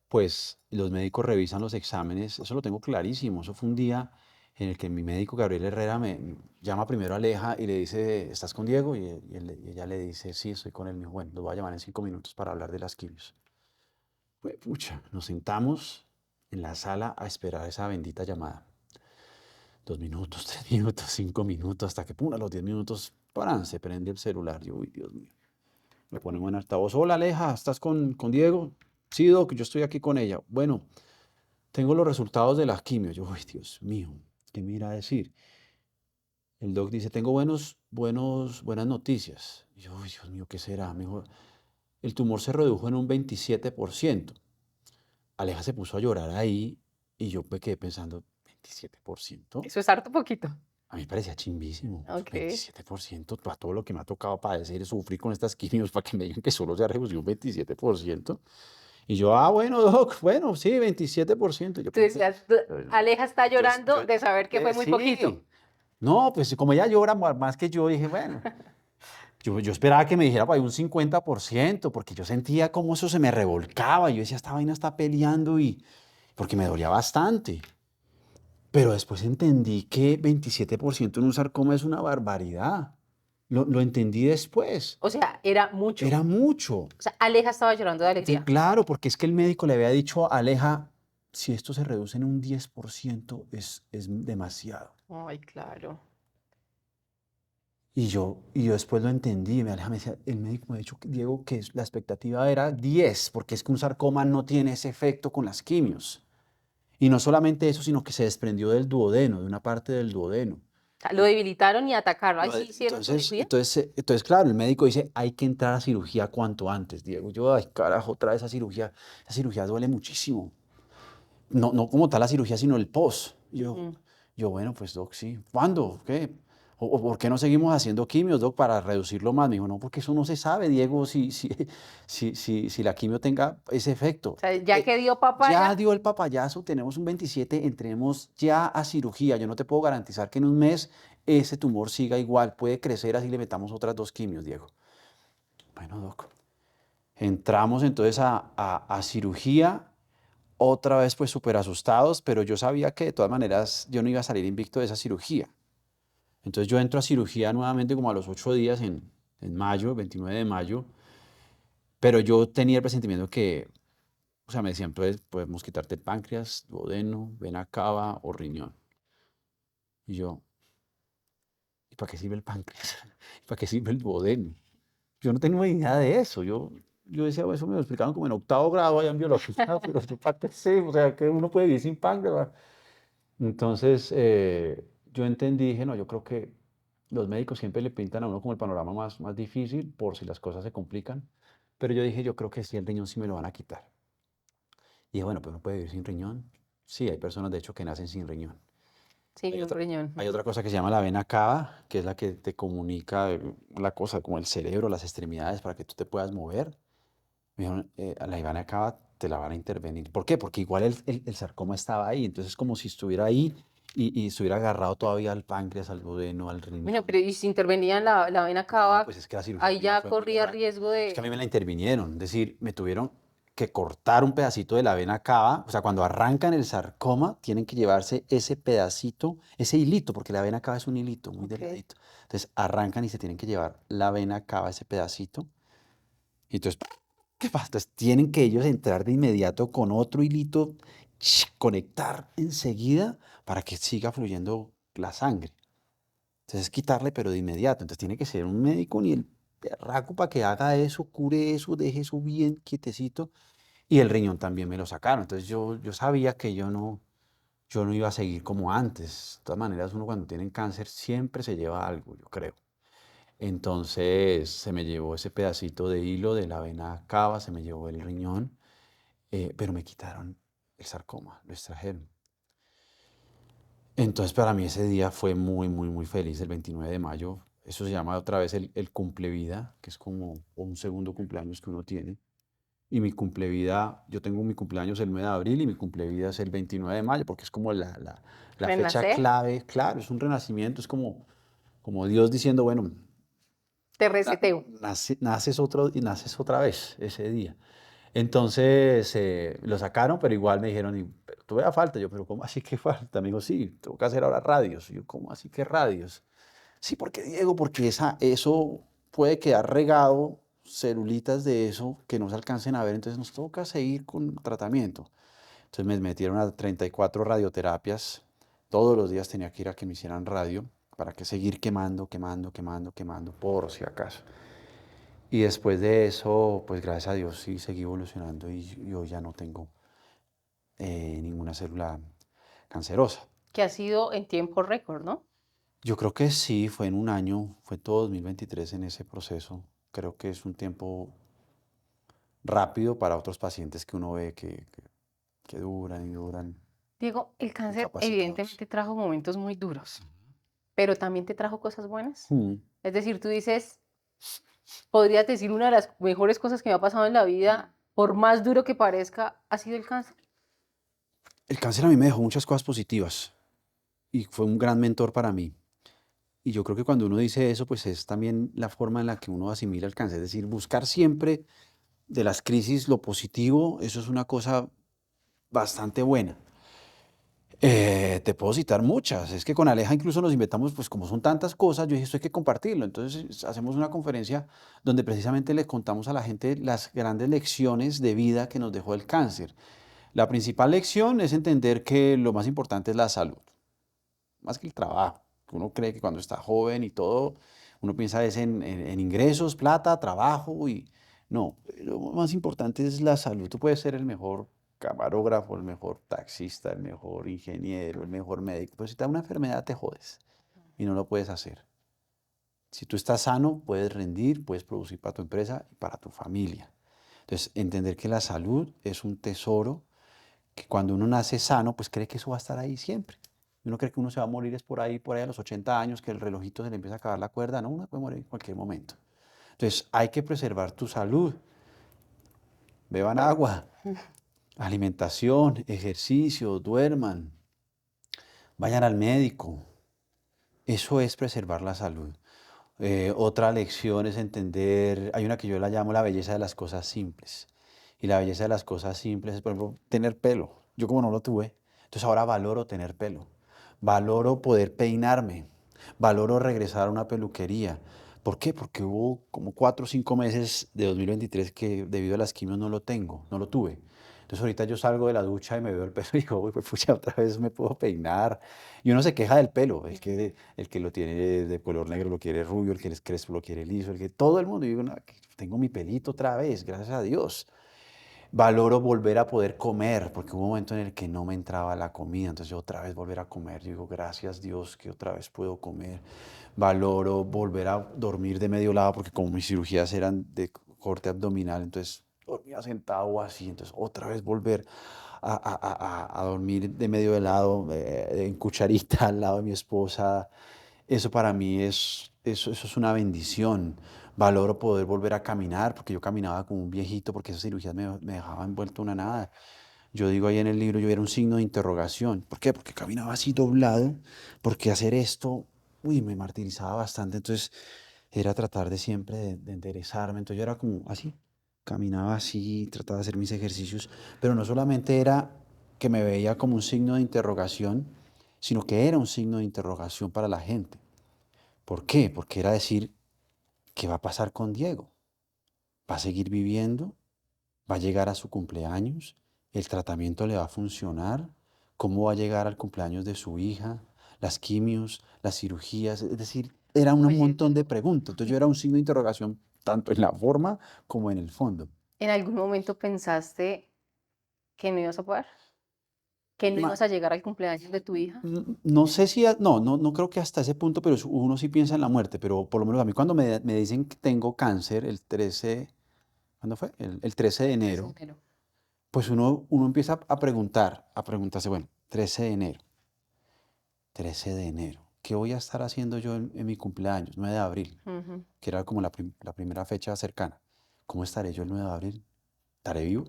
pues los médicos revisan los exámenes, eso lo tengo clarísimo, eso fue un día en el que mi médico Gabriel Herrera me llama primero a Aleja y le dice, ¿estás con Diego? Y ella le dice, sí, estoy con él. Me dijo, bueno, lo voy a llamar en 5 minutos para hablar de las quimios. Pues, pucha, nos sentamos en la sala a esperar esa bendita llamada. 2 minutos, 3 minutos, 5 minutos, hasta que, pum, a los 10 minutos, ¡paran! Se prende el celular. Yo, uy, Dios mío. Me ponemos en altavoz. Hola, Aleja, ¿estás con Diego? Sí, Doc, yo estoy aquí con ella. Bueno, tengo los resultados de la quimio. Yo, uy, Dios mío, ¿qué me irá a decir? El doc dice, tengo buenas noticias. Y yo, uy, Dios mío, ¿qué será? Me dijo, el tumor se redujo en un 27%. Aleja se puso a llorar ahí y yo me quedé pensando, ¿27%? eso es harto poquito. A mí me parecía chimbísimo, Ok. 27%, para todo lo que me ha tocado padecer, sufrir con estas quimios, para que me digan que solo se ha reducido un 27%. Y yo, bueno, doc, bueno, sí, 27%. Yo, Tú pero, decías, eh, Aleja está yo, llorando yo, de saber que fue muy poquito. sí. No, pues como ella llora más que yo, dije, bueno, yo esperaba que me dijera por ahí un 50%, porque yo sentía como eso se me revolcaba. Yo decía, esta vaina está peleando porque me dolía bastante. Pero después entendí que 27% en un sarcoma es una barbaridad. Lo entendí después. O sea, era mucho. Era mucho. O sea, Aleja estaba llorando de alegría. Claro, porque es que el médico le había dicho a Aleja, si esto se reduce en un 10% es demasiado. Ay, claro. Y yo después lo entendí. Aleja me decía, el médico me ha dicho, Diego, que la expectativa era 10, porque es que un sarcoma no tiene ese efecto con las quimios. Y no solamente eso, sino que se desprendió del duodeno, de una parte del duodeno. O sea, lo debilitaron y atacaron. Ay, sí, hicieron Entonces, cirugía. entonces, entonces, claro, el médico dice, hay que entrar a cirugía cuanto antes, Diego. Yo, ay, carajo, otra vez a cirugía. La cirugía duele muchísimo. No, no como tal la cirugía, sino el post. Mm. Yo, bueno, pues, doc, sí. ¿Cuándo? ¿Qué? ¿O por qué no seguimos haciendo quimios, doc, para reducirlo más? Me dijo, no, porque eso no se sabe, Diego, si la quimio tenga ese efecto. O sea, ya que dio Ya papaya, dio el papayazo, tenemos un 27, entremos ya a cirugía. Yo no te puedo garantizar que en un mes ese tumor siga igual, puede crecer así le metamos otras 2 quimios, Diego. Bueno, doc. Entramos entonces a cirugía, otra vez pues súper asustados, pero yo sabía que de todas maneras yo no iba a salir invicto de esa cirugía. Entonces yo entro a cirugía nuevamente como a los 8 días en mayo, 29 de mayo, pero yo tenía el presentimiento que, o sea, me decían, pues podemos quitarte el páncreas, duodeno, vena cava o riñón. Y yo, ¿y para qué sirve el páncreas? ¿Y para qué sirve el duodeno? Yo no tengo ni idea de eso. Yo decía, "Bueno, eso me lo explicaron como en octavo grado allá en biología, pero yo para qué sé, o sea, que uno puede vivir sin páncreas. ¿Va?". Entonces, yo entendí, dije, no, yo creo que los médicos siempre le pintan a uno como el panorama más difícil por si las cosas se complican. Pero yo dije, yo creo que sí, el riñón sí me lo van a quitar. Y dije, bueno, pero uno puede vivir sin riñón. Sí, hay personas de hecho que nacen sin riñón. Sí, Hay un otra, riñón. hay Ujú. otra cosa que se llama la vena cava, que es la que te comunica la cosa como el cerebro, las extremidades, para que tú te puedas mover. Me dijeron, a la vena cava te la van a intervenir. ¿Por qué? Porque igual el sarcoma estaba ahí, entonces es como si estuviera ahí y estuviera agarrado todavía al páncreas, al duodeno, al Bueno, riñón. pero ¿y si intervenían la vena No, cava, pues es que la cirugía ahí mía ya fue muy corría berraca. riesgo Es que a mí de... me la intervinieron, es decir, me tuvieron que cortar un pedacito de la vena cava, o sea, cuando arrancan el sarcoma, tienen que llevarse ese pedacito, ese hilito, porque la vena cava es un hilito muy Ok. delgadito. Entonces arrancan y se tienen que llevar la vena cava, ese pedacito, y entonces, ¿qué pasa? Entonces tienen que ellos entrar de inmediato con otro hilito, conectar enseguida para que siga fluyendo la sangre. Entonces es quitarle, pero de inmediato. Entonces tiene que ser un médico ni el berraco para que haga eso, cure eso, deje eso bien quietecito. Y el riñón también me lo sacaron. Entonces yo sabía que yo no iba a seguir como antes. De todas maneras, uno cuando tiene cáncer siempre se lleva algo, yo creo. Entonces se me llevó ese pedacito de hilo de la vena cava, se me llevó el riñón, pero me quitaron el sarcoma, lo extrajeron. Entonces, para mí ese día fue muy, muy, muy feliz, el 29 de mayo. Eso se llama otra vez el cumplevida, que es como un segundo cumpleaños que uno tiene. Y mi cumplevida, yo tengo mi cumpleaños el 9 de abril y mi cumplevida es el 29 de mayo, porque es como la fecha Renacer, clave. Claro, es un renacimiento, es como Dios diciendo, bueno, te reseteo. naces otro y naces otra vez ese día. Entonces lo sacaron, pero igual me dijeron, pero todavía falta. Yo, pero ¿cómo así que falta? Me dijo, sí, tengo que hacer ahora radios. Y yo, ¿cómo así que radios? Sí, porque Diego, porque eso puede quedar regado, celulitas de eso que no se alcancen a ver, entonces nos toca seguir con tratamiento. Entonces me metieron a 34 radioterapias. Todos los días tenía que ir a que me hicieran radio para que seguir quemando, quemando, quemando, quemando, por si acaso. Y después de eso, pues gracias a Dios sí seguí evolucionando y yo ya no tengo ninguna célula cancerosa. Que ha sido en tiempo récord, ¿no? Yo creo que sí, fue en un año, fue todo 2023 en ese proceso. Creo que es un tiempo rápido para otros pacientes que uno ve que duran y duran Diego, el cáncer incapacitados. evidentemente trajo momentos muy duros, pero también te trajo cosas buenas. Mm. Es decir, tú dices, podrías decir una de las mejores cosas que me ha pasado en la vida, por más duro que parezca, ha sido el cáncer. El cáncer a mí me dejó muchas cosas positivas y fue un gran mentor para mí. Y yo creo que cuando uno dice eso, pues es también la forma en la que uno asimila el cáncer. Es decir, buscar siempre de las crisis lo positivo, eso es una cosa bastante buena. Te puedo citar muchas. Es que con Aleja incluso nos inventamos, pues como son tantas cosas, yo dije, esto hay que compartirlo. Entonces hacemos una conferencia donde precisamente le contamos a la gente las grandes lecciones de vida que nos dejó el cáncer. La principal lección es entender que lo más importante es la salud, más que el trabajo. Uno cree que cuando está joven y todo, uno piensa es en ingresos, plata, trabajo y no, lo más importante es la salud. Tú puedes ser el mejor camarógrafo, el mejor taxista, el mejor ingeniero, el mejor médico, pero si te da una enfermedad te jodes y no lo puedes hacer. Si tú estás sano, puedes rendir, puedes producir para tu empresa y para tu familia. Entonces, entender que la salud es un tesoro que cuando uno nace sano, pues cree que eso va a estar ahí siempre. Uno cree que uno se va a morir es por ahí a los 80 años, que el relojito se le empieza a acabar la cuerda. No, uno puede morir en cualquier momento. Entonces, hay que preservar tu salud. Beban agua, alimentación, ejercicio, duerman, vayan al médico. Eso es preservar la salud. Otra lección es entender, hay una que yo la llamo la belleza de las cosas simples. Y la belleza de las cosas simples es, por ejemplo, tener pelo. Yo como no lo tuve, entonces ahora valoro tener pelo. Valoro poder peinarme. Valoro regresar a una peluquería. ¿Por qué? Porque hubo como 4 o 5 meses de 2023 que debido a las quimios no lo tengo, no lo tuve. Entonces ahorita yo salgo de la ducha y me veo el pelo y digo, uy, pues pucha, otra vez me puedo peinar. Y uno se queja del pelo, el que lo tiene de color negro lo quiere rubio, el que es crespo lo quiere liso, el que todo el mundo. Y digo, "No, que tengo mi pelito otra vez, gracias a Dios. Valoro volver a poder comer, porque hubo un momento en el que no me entraba la comida, entonces yo otra vez volver a comer. Yo digo, gracias Dios que otra vez puedo comer. Valoro volver a dormir de medio lado, porque como mis cirugías eran de corte abdominal, entonces dormía sentado o así, entonces otra vez volver a dormir de medio de lado, en cucharita al lado de mi esposa. Eso para mí eso es una bendición. Valoro poder volver a caminar, porque yo caminaba como un viejito, porque esas cirugías me dejaban envuelto una nada. Yo digo ahí en el libro, yo era un signo de interrogación. ¿Por qué? Porque caminaba así doblado, porque hacer esto, uy, me martirizaba bastante. Entonces era tratar de siempre de enderezarme. Entonces yo era como así, caminaba así, trataba de hacer mis ejercicios, pero no solamente era que me veía como un signo de interrogación, sino que era un signo de interrogación para la gente. ¿Por qué? Porque era decir, ¿qué va a pasar con Diego? ¿Va a seguir viviendo? ¿Va a llegar a su cumpleaños? ¿El tratamiento le va a funcionar? ¿Cómo va a llegar al cumpleaños de su hija? ¿Las quimios? ¿Las cirugías? Es decir, era un Oye, montón de preguntas. Entonces yo era un signo de interrogación tanto en la forma como en el fondo. ¿en algún momento pensaste que no ibas a poder? ¿Que no Ma- ibas a llegar al cumpleaños de tu hija? No sé si, no creo que hasta ese punto, pero uno sí piensa en la muerte, pero por lo menos a mí cuando me dicen que tengo cáncer el 13, ¿cuándo fue? El 13 de 13 de enero, enero. pues uno empieza a preguntarse, bueno, 13 de enero, 13 de enero, ¿qué voy a estar haciendo yo en mi cumpleaños, 9 de abril, Ujú. que era como la primera fecha cercana? ¿Cómo estaré yo el 9 de abril? ¿Estaré vivo?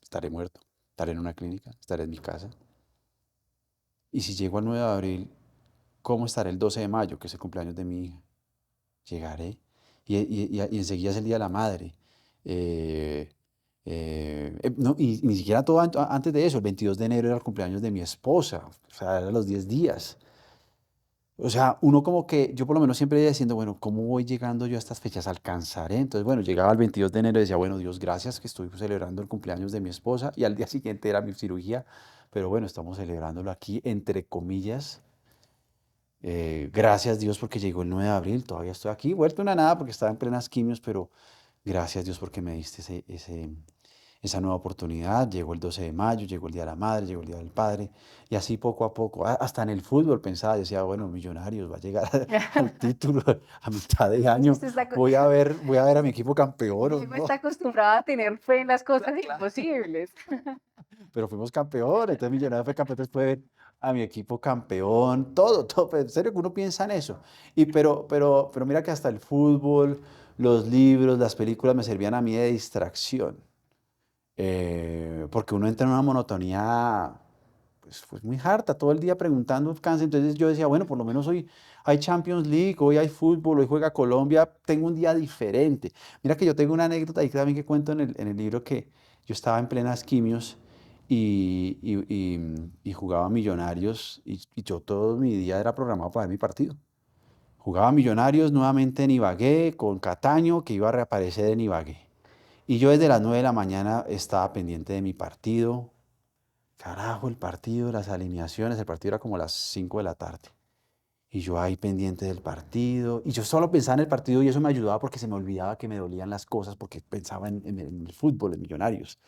¿Estaré muerto? ¿Estaré en una clínica? ¿Estaré en mi casa? Y si llego al 9 de abril, ¿cómo estaré el 12 de mayo, que es el cumpleaños de mi hija? Llegaré. Y enseguida es el Día de la Madre. Eh, no, y ni siquiera todo antes de eso, el 22 de enero era el cumpleaños de mi esposa, o sea, eran los 10 días. O sea, uno como que, yo por lo menos siempre iba diciendo, bueno, ¿cómo voy llegando yo a estas fechas? ¿Alcanzaré? Entonces, bueno, llegaba el 22 de enero y decía, bueno, Dios, gracias que estoy celebrando el cumpleaños de mi esposa y al día siguiente era mi cirugía, pero bueno, estamos celebrándolo aquí, entre comillas. Gracias Dios porque llegó el 9 de abril, todavía estoy aquí, vuelto una nada porque estaba en plenas quimios, pero gracias Dios porque me diste esa nueva oportunidad. Llegó el 12 de mayo, llegó el Día de la Madre, llegó el Día del Padre, y así poco a poco, hasta en el fútbol pensaba, decía, bueno, Millonarios va a llegar al título a mitad de Es que año, usted está, voy a ver a mi equipo campeón, ¿o Diego no? está acostumbrado a tener fe en las cosas Claro. imposibles. Pero fuimos campeones, entonces Millonarios fue campeón después de ver a mi equipo campeón, todo, pues, en serio que uno piensa en eso. Pero mira que hasta el fútbol, los libros, las películas me servían a mí de distracción, porque uno entra en una monotonía pues muy harta, todo el día preguntando, cansa. Entonces yo decía, bueno, por lo menos hoy hay Champions League, hoy hay fútbol, hoy juega Colombia, tengo un día diferente. Mira que yo tengo una anécdota ahí también que cuento en el libro que yo estaba en plenas quimios y jugaba Millonarios y yo todo mi día era programado para ver mi partido. Jugaba Millonarios nuevamente en Ibagué con Cataño, que iba a reaparecer en Ibagué. Y yo desde las 9 de la mañana estaba pendiente de mi partido. Carajo, el partido, las alineaciones, el partido era como a las 5 de la tarde. Y yo ahí pendiente del partido. Y yo solo pensaba en el partido y eso me ayudaba porque se me olvidaba que me dolían las cosas porque pensaba en el fútbol, en Millonarios.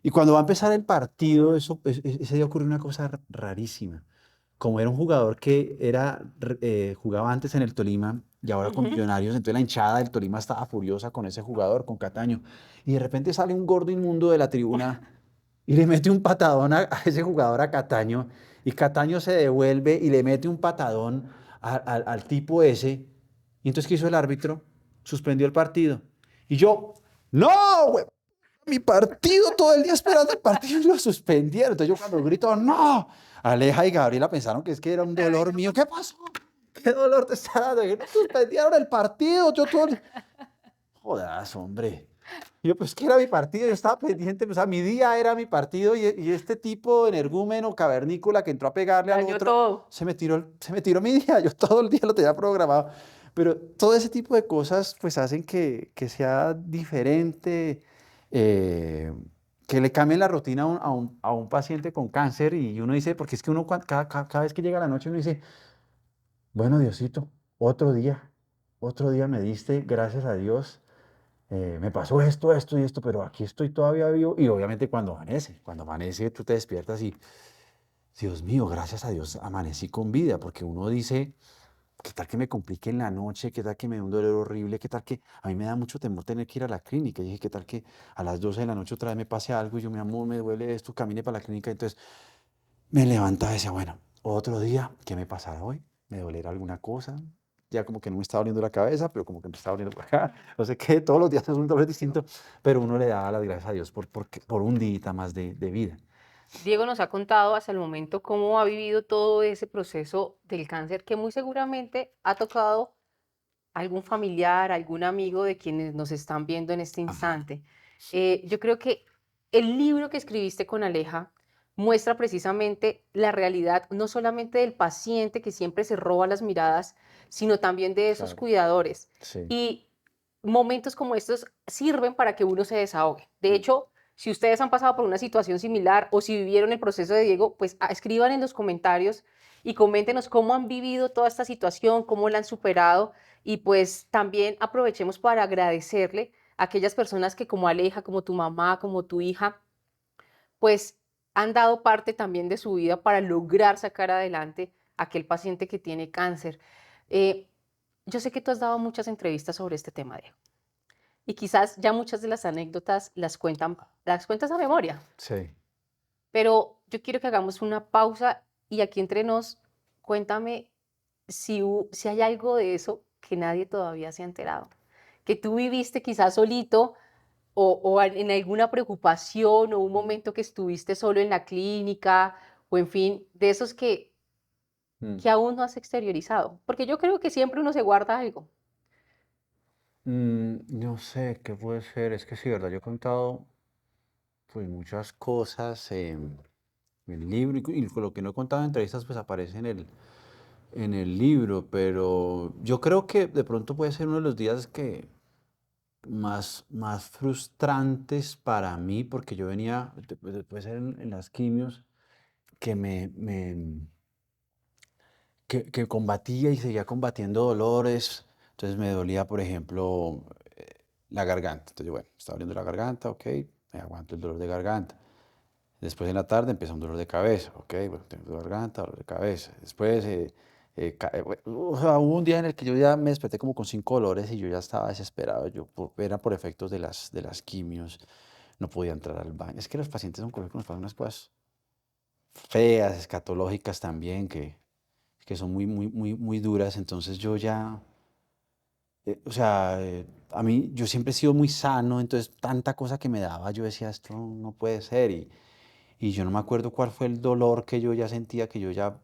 Y cuando va a empezar el partido, ese día ocurrió una cosa rarísima. Como era un jugador que jugaba antes en el Tolima y ahora con Ujú. Millonarios, entonces la hinchada del Tolima estaba furiosa con ese jugador, con Cataño. Y de repente sale un gordo inmundo de la tribuna y le mete un patadón a ese jugador, a Cataño, y Cataño se devuelve y le mete un patadón al tipo ese. Y entonces, ¿qué hizo el árbitro? Suspendió el partido. Y yo, no, güey, mi partido todo el día esperando el partido y lo suspendieron. Entonces yo cuando grito, no, Aleja y Gabriela pensaron que es que era un dolor mío. ¿Qué pasó? ¿Qué dolor te está dando? Y yo, no, suspendieron el partido. Yo todo... Jodas, hombre. Y yo, pues que era mi partido, yo estaba pendiente, o sea, mi día era mi partido y este tipo energúmeno, cavernícola que entró a pegarle al Dañó otro, todo. se me tiró mi día, yo todo el día lo tenía programado. Pero todo ese tipo de cosas pues hacen que sea diferente, eh, que le cambien la rutina a un paciente con cáncer y uno dice, porque es que uno cada vez que llega la noche uno dice, bueno, Diosito, otro día me diste, gracias a Dios. Me pasó esto y esto, pero aquí estoy todavía vivo. Y obviamente cuando amanece tú te despiertas y, Dios mío, gracias a Dios amanecí con vida, porque uno dice, ¿qué tal que me complique en la noche? ¿Qué tal que me dé un dolor horrible? ¿Qué tal que a mí me da mucho temor tener que ir a la clínica? Y dije, ¿qué tal que a las 12 de la noche otra vez me pase algo y yo, mi amor, me duele esto, camine para la clínica? Entonces me levantaba y decía, bueno, otro día, ¿qué me pasará hoy? ¿Me dolerá alguna cosa? Ya como que no me estaba doliendo la cabeza, pero como que me estaba doliendo por acá. No sé qué, todos los días es un dolor distinto, pero uno le da las gracias a Dios por un día más de vida. Diego nos ha contado hasta el momento cómo ha vivido todo ese proceso del cáncer que muy seguramente ha tocado a algún familiar, algún amigo de quienes nos están viendo en este Ajá. instante. Yo creo que el libro que escribiste con Aleja muestra precisamente la realidad no solamente del paciente que siempre se roba las miradas, sino también de esos Claro. cuidadores. Sí. Y momentos como estos sirven para que uno se desahogue. De hecho, si ustedes han pasado por una situación similar o si vivieron el proceso de Diego, pues escriban en los comentarios y coméntenos cómo han vivido toda esta situación, cómo la han superado y pues también aprovechemos para agradecerle a aquellas personas que como Aleja, como tu mamá, como tu hija, pues han dado parte también de su vida para lograr sacar adelante a aquel paciente que tiene cáncer. Eh, yo sé que tú has dado muchas entrevistas sobre este tema, Diego. Y quizás ya muchas de las anécdotas las cuentas a memoria, Sí. pero yo quiero que hagamos una pausa y aquí entre nos, cuéntame si hay algo de eso que nadie todavía se ha enterado, que tú viviste quizás solito o en alguna preocupación o un momento que estuviste solo en la clínica o en fin, de esos Mm. que aún no has exteriorizado, porque yo creo que siempre uno se guarda algo. No sé qué puede ser. Es que sí, ¿verdad? Yo he contado pues muchas cosas en el libro y con lo que no he contado en entrevistas pues aparece en el libro, pero yo creo que de pronto puede ser uno de los días que más frustrantes para mí, porque yo venía, puede ser en las quimios, que que combatía y seguía combatiendo dolores. Entonces me dolía, por ejemplo, la garganta. Entonces, yo, bueno, me está doliendo la garganta, ok, me aguanto el dolor de garganta. Después en la tarde empieza un dolor de cabeza, ok, bueno, tengo dolor de garganta, dolor de cabeza. Después, o sea, hubo un día en el que yo ya me desperté como con 5 dolores y yo ya estaba desesperado. Era por efectos de las quimios, no podía entrar al baño. Es que los pacientes oncológicos nos pasan unas cosas feas, escatológicas también, que son muy duras. Entonces yo ya, o sea, a mí, yo siempre he sido muy sano, entonces tanta cosa que me daba, yo decía, esto no puede ser. Y yo no me acuerdo cuál fue el dolor que yo ya sentía, que yo ya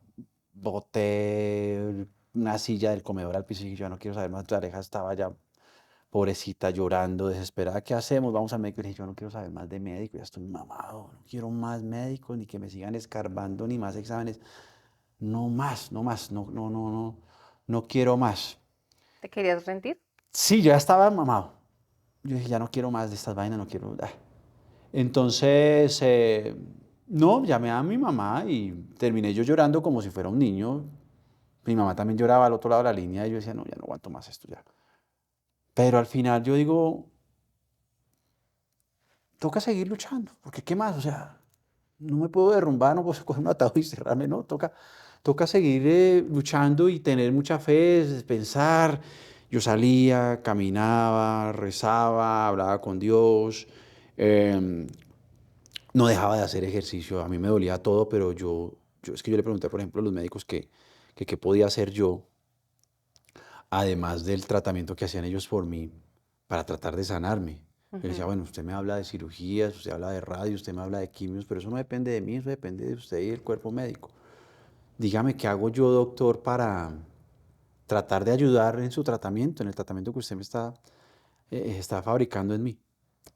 boté una silla del comedor al piso y dije, yo no quiero saber más. La Aleja estaba ya, pobrecita, llorando, desesperada. ¿Qué hacemos? Vamos al médico. Y le dije, yo no quiero saber más de médico, ya estoy mamado, no quiero más médicos, ni que me sigan escarbando, ni más exámenes. No más, no más, no quiero más. ¿Te querías rendir? Sí, yo ya estaba mamado. Yo dije, ya no quiero más de estas vainas, no quiero. Entonces, no, llamé a mi mamá y terminé yo llorando como si fuera un niño. Mi mamá también lloraba al otro lado de la línea y yo decía, no, ya no aguanto más esto ya. Pero al final yo digo, toca seguir luchando, porque ¿qué más? O sea, no me puedo derrumbar, no puedo coger un ataúd y cerrarme, no, toca seguir luchando y tener mucha fe, pensar. Yo salía, caminaba, rezaba, hablaba con Dios, em, no dejaba de hacer ejercicio, a mí me dolía todo, pero es que yo le pregunté, por ejemplo, a los médicos que qué podía hacer yo, además del tratamiento que hacían ellos por mí, para tratar de sanarme. Yo le decía, Ujú. bueno, usted me habla de cirugías, usted habla de radio, usted me habla de quimios, pero eso no depende de mí, eso depende de usted y del cuerpo médico. Dígame qué hago yo, doctor, para tratar de ayudar en su tratamiento, en el tratamiento que usted me está fabricando en mí.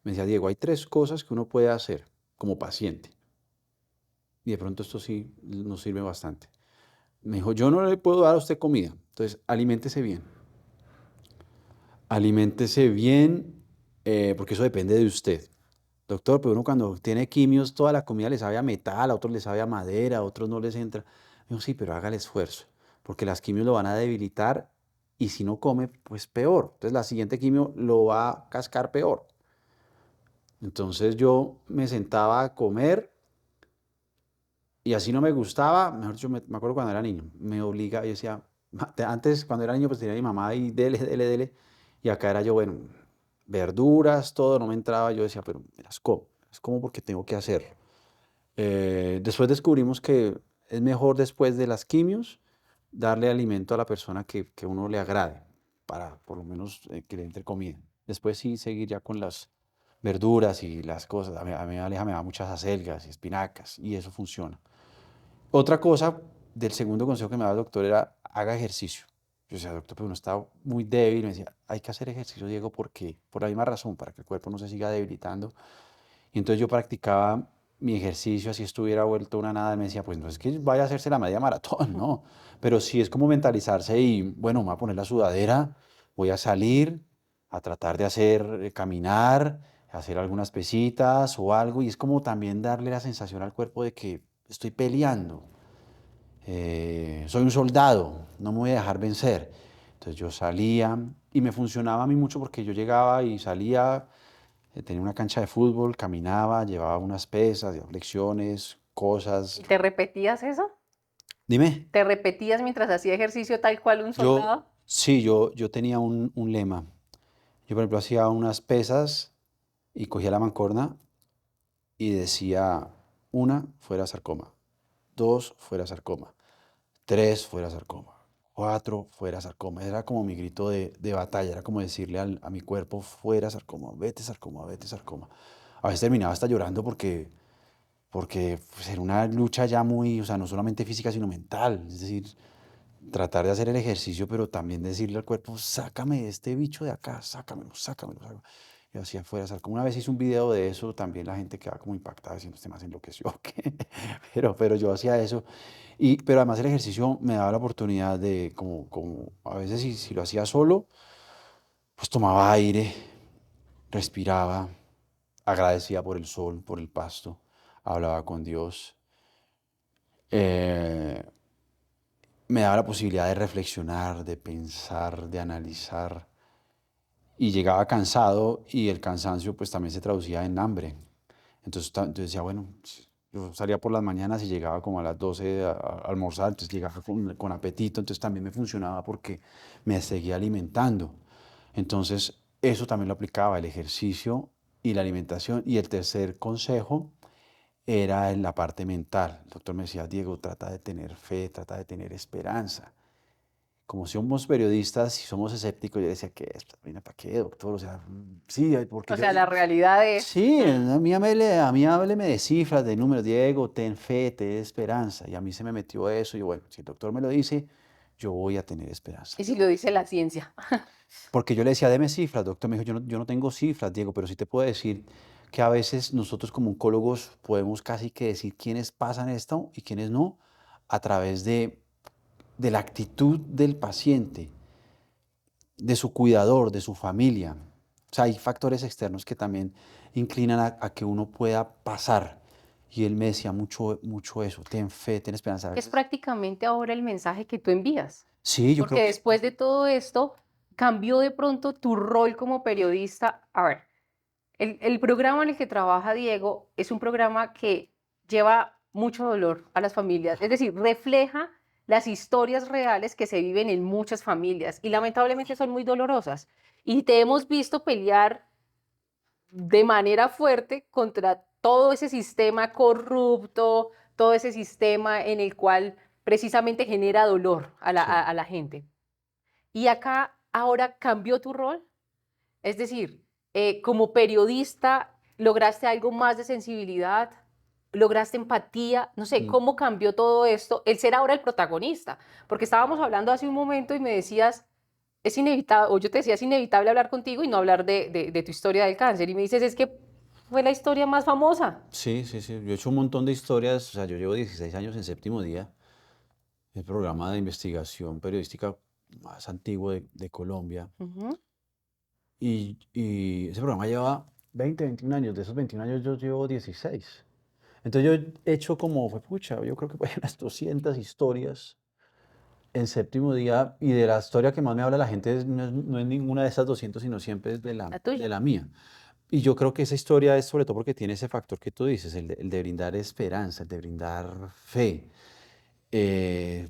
Me decía, Diego, hay 3 cosas que uno puede hacer como paciente. Y de pronto esto sí nos sirve bastante. Me dijo, yo no le puedo dar a usted comida, entonces aliméntese bien. Aliméntese bien, porque eso depende de usted. Doctor, pero uno cuando tiene quimios, toda la comida le sabe a metal, a otros le sabe a madera, a otros no les entra. Me dijo, sí, pero haga el esfuerzo, porque las quimios lo van a debilitar y si no come, pues peor. Entonces la siguiente quimio lo va a cascar peor. Entonces yo me sentaba a comer y así no me gustaba, mejor dicho, me acuerdo cuando era niño, me obligaba, yo decía, Antes, cuando era niño, pues tenía a mi mamá y dele, dele, dele. Y acá era yo, bueno, verduras, todo, no me entraba. Yo decía, pero me las como porque tengo que hacerlo. Después descubrimos que es mejor después de las quimios darle alimento a la persona que uno le agrade, para por lo menos que le entre comida. Después sí seguir ya con las verduras y las cosas. A mí Aleja me da muchas acelgas y espinacas y eso funciona. Otra cosa del segundo consejo que me daba el doctor era haga ejercicio. Yo decía, doctor, pero uno está muy débil. Me decía, hay que hacer ejercicio, Diego, porque por la misma razón, para que el cuerpo no se siga debilitando. Y entonces yo practicaba mi ejercicio, así estuviera vuelto una nada. Él me decía, pues no es que vaya a hacerse la media maratón, no. Pero sí es como mentalizarse y, bueno, me voy a poner la sudadera, voy a salir a tratar de hacer, caminar, hacer algunas pesitas o algo. Y es como también darle la sensación al cuerpo de que estoy peleando, soy un soldado, no me voy a dejar vencer. Entonces yo salía y me funcionaba a mí mucho porque yo llegaba y salía, tenía una cancha de fútbol, caminaba, llevaba unas pesas, flexiones, cosas. ¿Y te repetías eso? Dime, ¿Te repetías mientras hacía ejercicio tal cual un yo, soldado? sí, yo tenía un lema. Yo, por ejemplo, hacía unas pesas y cogía la mancorna y decía, una, fuera sarcoma, dos, fuera sarcoma, tres, fuera sarcoma, cuatro, fuera sarcoma. Era como mi grito de batalla, era como decirle a mi cuerpo, fuera sarcoma, vete sarcoma, vete sarcoma. A veces terminaba hasta llorando porque pues, era una lucha ya muy, o sea, no solamente física, sino mental. Es decir, tratar de hacer el ejercicio, pero también decirle al cuerpo, sácame este bicho de acá, sácamelo, sácamelo, sácamelo. Y hacía fuera sarcoma. Una vez hice un video de eso, también la gente quedaba como impactada diciendo, este más enloqueció, ¿o qué? Pero yo hacía eso. Pero además el ejercicio me daba la oportunidad de, como a veces si lo hacía solo, pues tomaba aire, respiraba, agradecía por el sol, por el pasto, hablaba con Dios. eh, Me daba la posibilidad de reflexionar, de pensar, de analizar. Y llegaba cansado y el cansancio pues también se traducía en hambre. Entonces decía, bueno, yo salía por las mañanas y llegaba como a las 12 a almorzar, entonces llegaba con apetito, entonces también me funcionaba porque me seguía alimentando. Entonces eso también lo aplicaba, el ejercicio y la alimentación. Y el tercer consejo era en la parte mental. El doctor me decía, Diego, trata de tener fe, trata de tener esperanza. Como somos periodistas y somos escépticos, yo decía, ¿qué es? ¿Para qué, doctor? O sea, sí, porque O yo, sea, la realidad es, sí, a mí hábleme de cifras, de números, Diego, ten fe, ten esperanza. Y a mí se me metió eso, y bueno, si el doctor me lo dice, yo voy a tener esperanza. y si lo dice la ciencia. Porque yo le decía, deme cifras, doctor, me dijo, yo no tengo cifras, Diego, pero sí te puedo decir que a veces nosotros como oncólogos podemos casi que decir quiénes pasan esto y quiénes no a través de la actitud del paciente, de su cuidador, de su familia. O sea, hay factores externos que también inclinan a que uno pueda pasar. Y él me decía mucho, mucho eso, ten fe, ten esperanza. A Es veces, prácticamente ahora el mensaje que tú envías, sí, yo creo porque que después de todo esto, cambió de pronto tu rol como periodista. A ver, el programa en el que trabaja Diego es un programa que lleva mucho dolor a las familias, es decir, refleja las historias reales que se viven en muchas familias y lamentablemente son muy dolorosas. Y te hemos visto pelear de manera fuerte contra todo ese sistema corrupto, todo ese sistema en el cual precisamente genera dolor a la, sí. a la gente. Y acá ahora cambió tu rol, es decir, como periodista, ¿lograste algo más de sensibilidad? ¿Lograste empatía? No sé, Mm, ¿cómo cambió todo esto? El ser ahora el protagonista. Porque estábamos hablando hace un momento y me decías, es inevitable, o yo te decía, es inevitable hablar contigo y no hablar de tu historia del cáncer. Y me dices, es que fue la historia más famosa. sí, sí, sí. Yo he hecho un montón de historias. O sea, yo llevo 16 años en Séptimo Día, el programa de investigación periodística más antiguo de Colombia. Ujú. Y ese programa lleva 20, 21 años. De esos 21 años yo llevo 16. Entonces yo he hecho como, fue pucha, yo creo que hay unas 200 historias en Séptimo Día, y de la historia que más me habla la gente no es ninguna de esas 200, sino siempre es de la, La de tuya. la mía. Y yo creo que esa historia es sobre todo porque tiene ese factor que tú dices, el de brindar esperanza, el de brindar fe. Eh,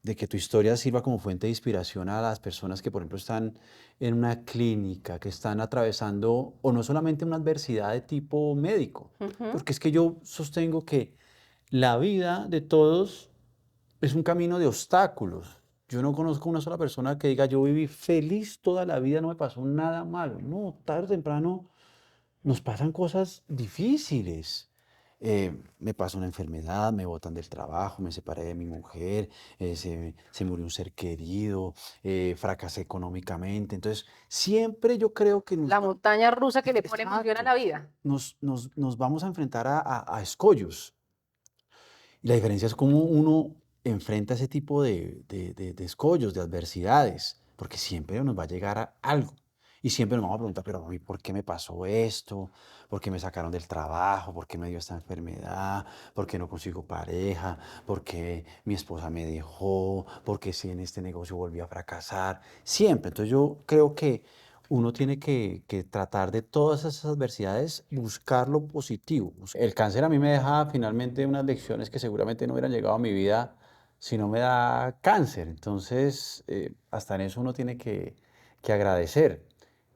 de que tu historia sirva como fuente de inspiración a las personas que, por ejemplo, están en una clínica, que están atravesando, o no solamente una adversidad de tipo médico, Ujú. porque es que yo sostengo que la vida de todos es un camino de obstáculos. Yo no conozco una sola persona que diga, yo viví feliz toda la vida, no me pasó nada malo. No, tarde o temprano nos pasan cosas difíciles. Me pasó una enfermedad, me botan del trabajo, me separé de mi mujer, se murió un ser querido, fracasé económicamente. Entonces, siempre yo creo que La montaña rusa que le pone emoción a exacto, la vida. nos vamos a enfrentar a escollos. Y la diferencia es cómo uno enfrenta ese tipo de escollos, de adversidades, porque siempre nos va a llegar a algo. Y siempre nos vamos a preguntar, pero a mí, ¿por qué me pasó esto? ¿Por qué me sacaron del trabajo? ¿Por qué me dio esta enfermedad? ¿Por qué no consigo pareja? ¿Por qué mi esposa me dejó? ¿Por qué si en este negocio volví a fracasar? Siempre. Entonces yo creo que uno tiene que tratar de todas esas adversidades, buscar lo positivo. El cáncer a mí me deja finalmente unas lecciones que seguramente no hubieran llegado a mi vida si no me da cáncer. Entonces, hasta en eso uno tiene que agradecer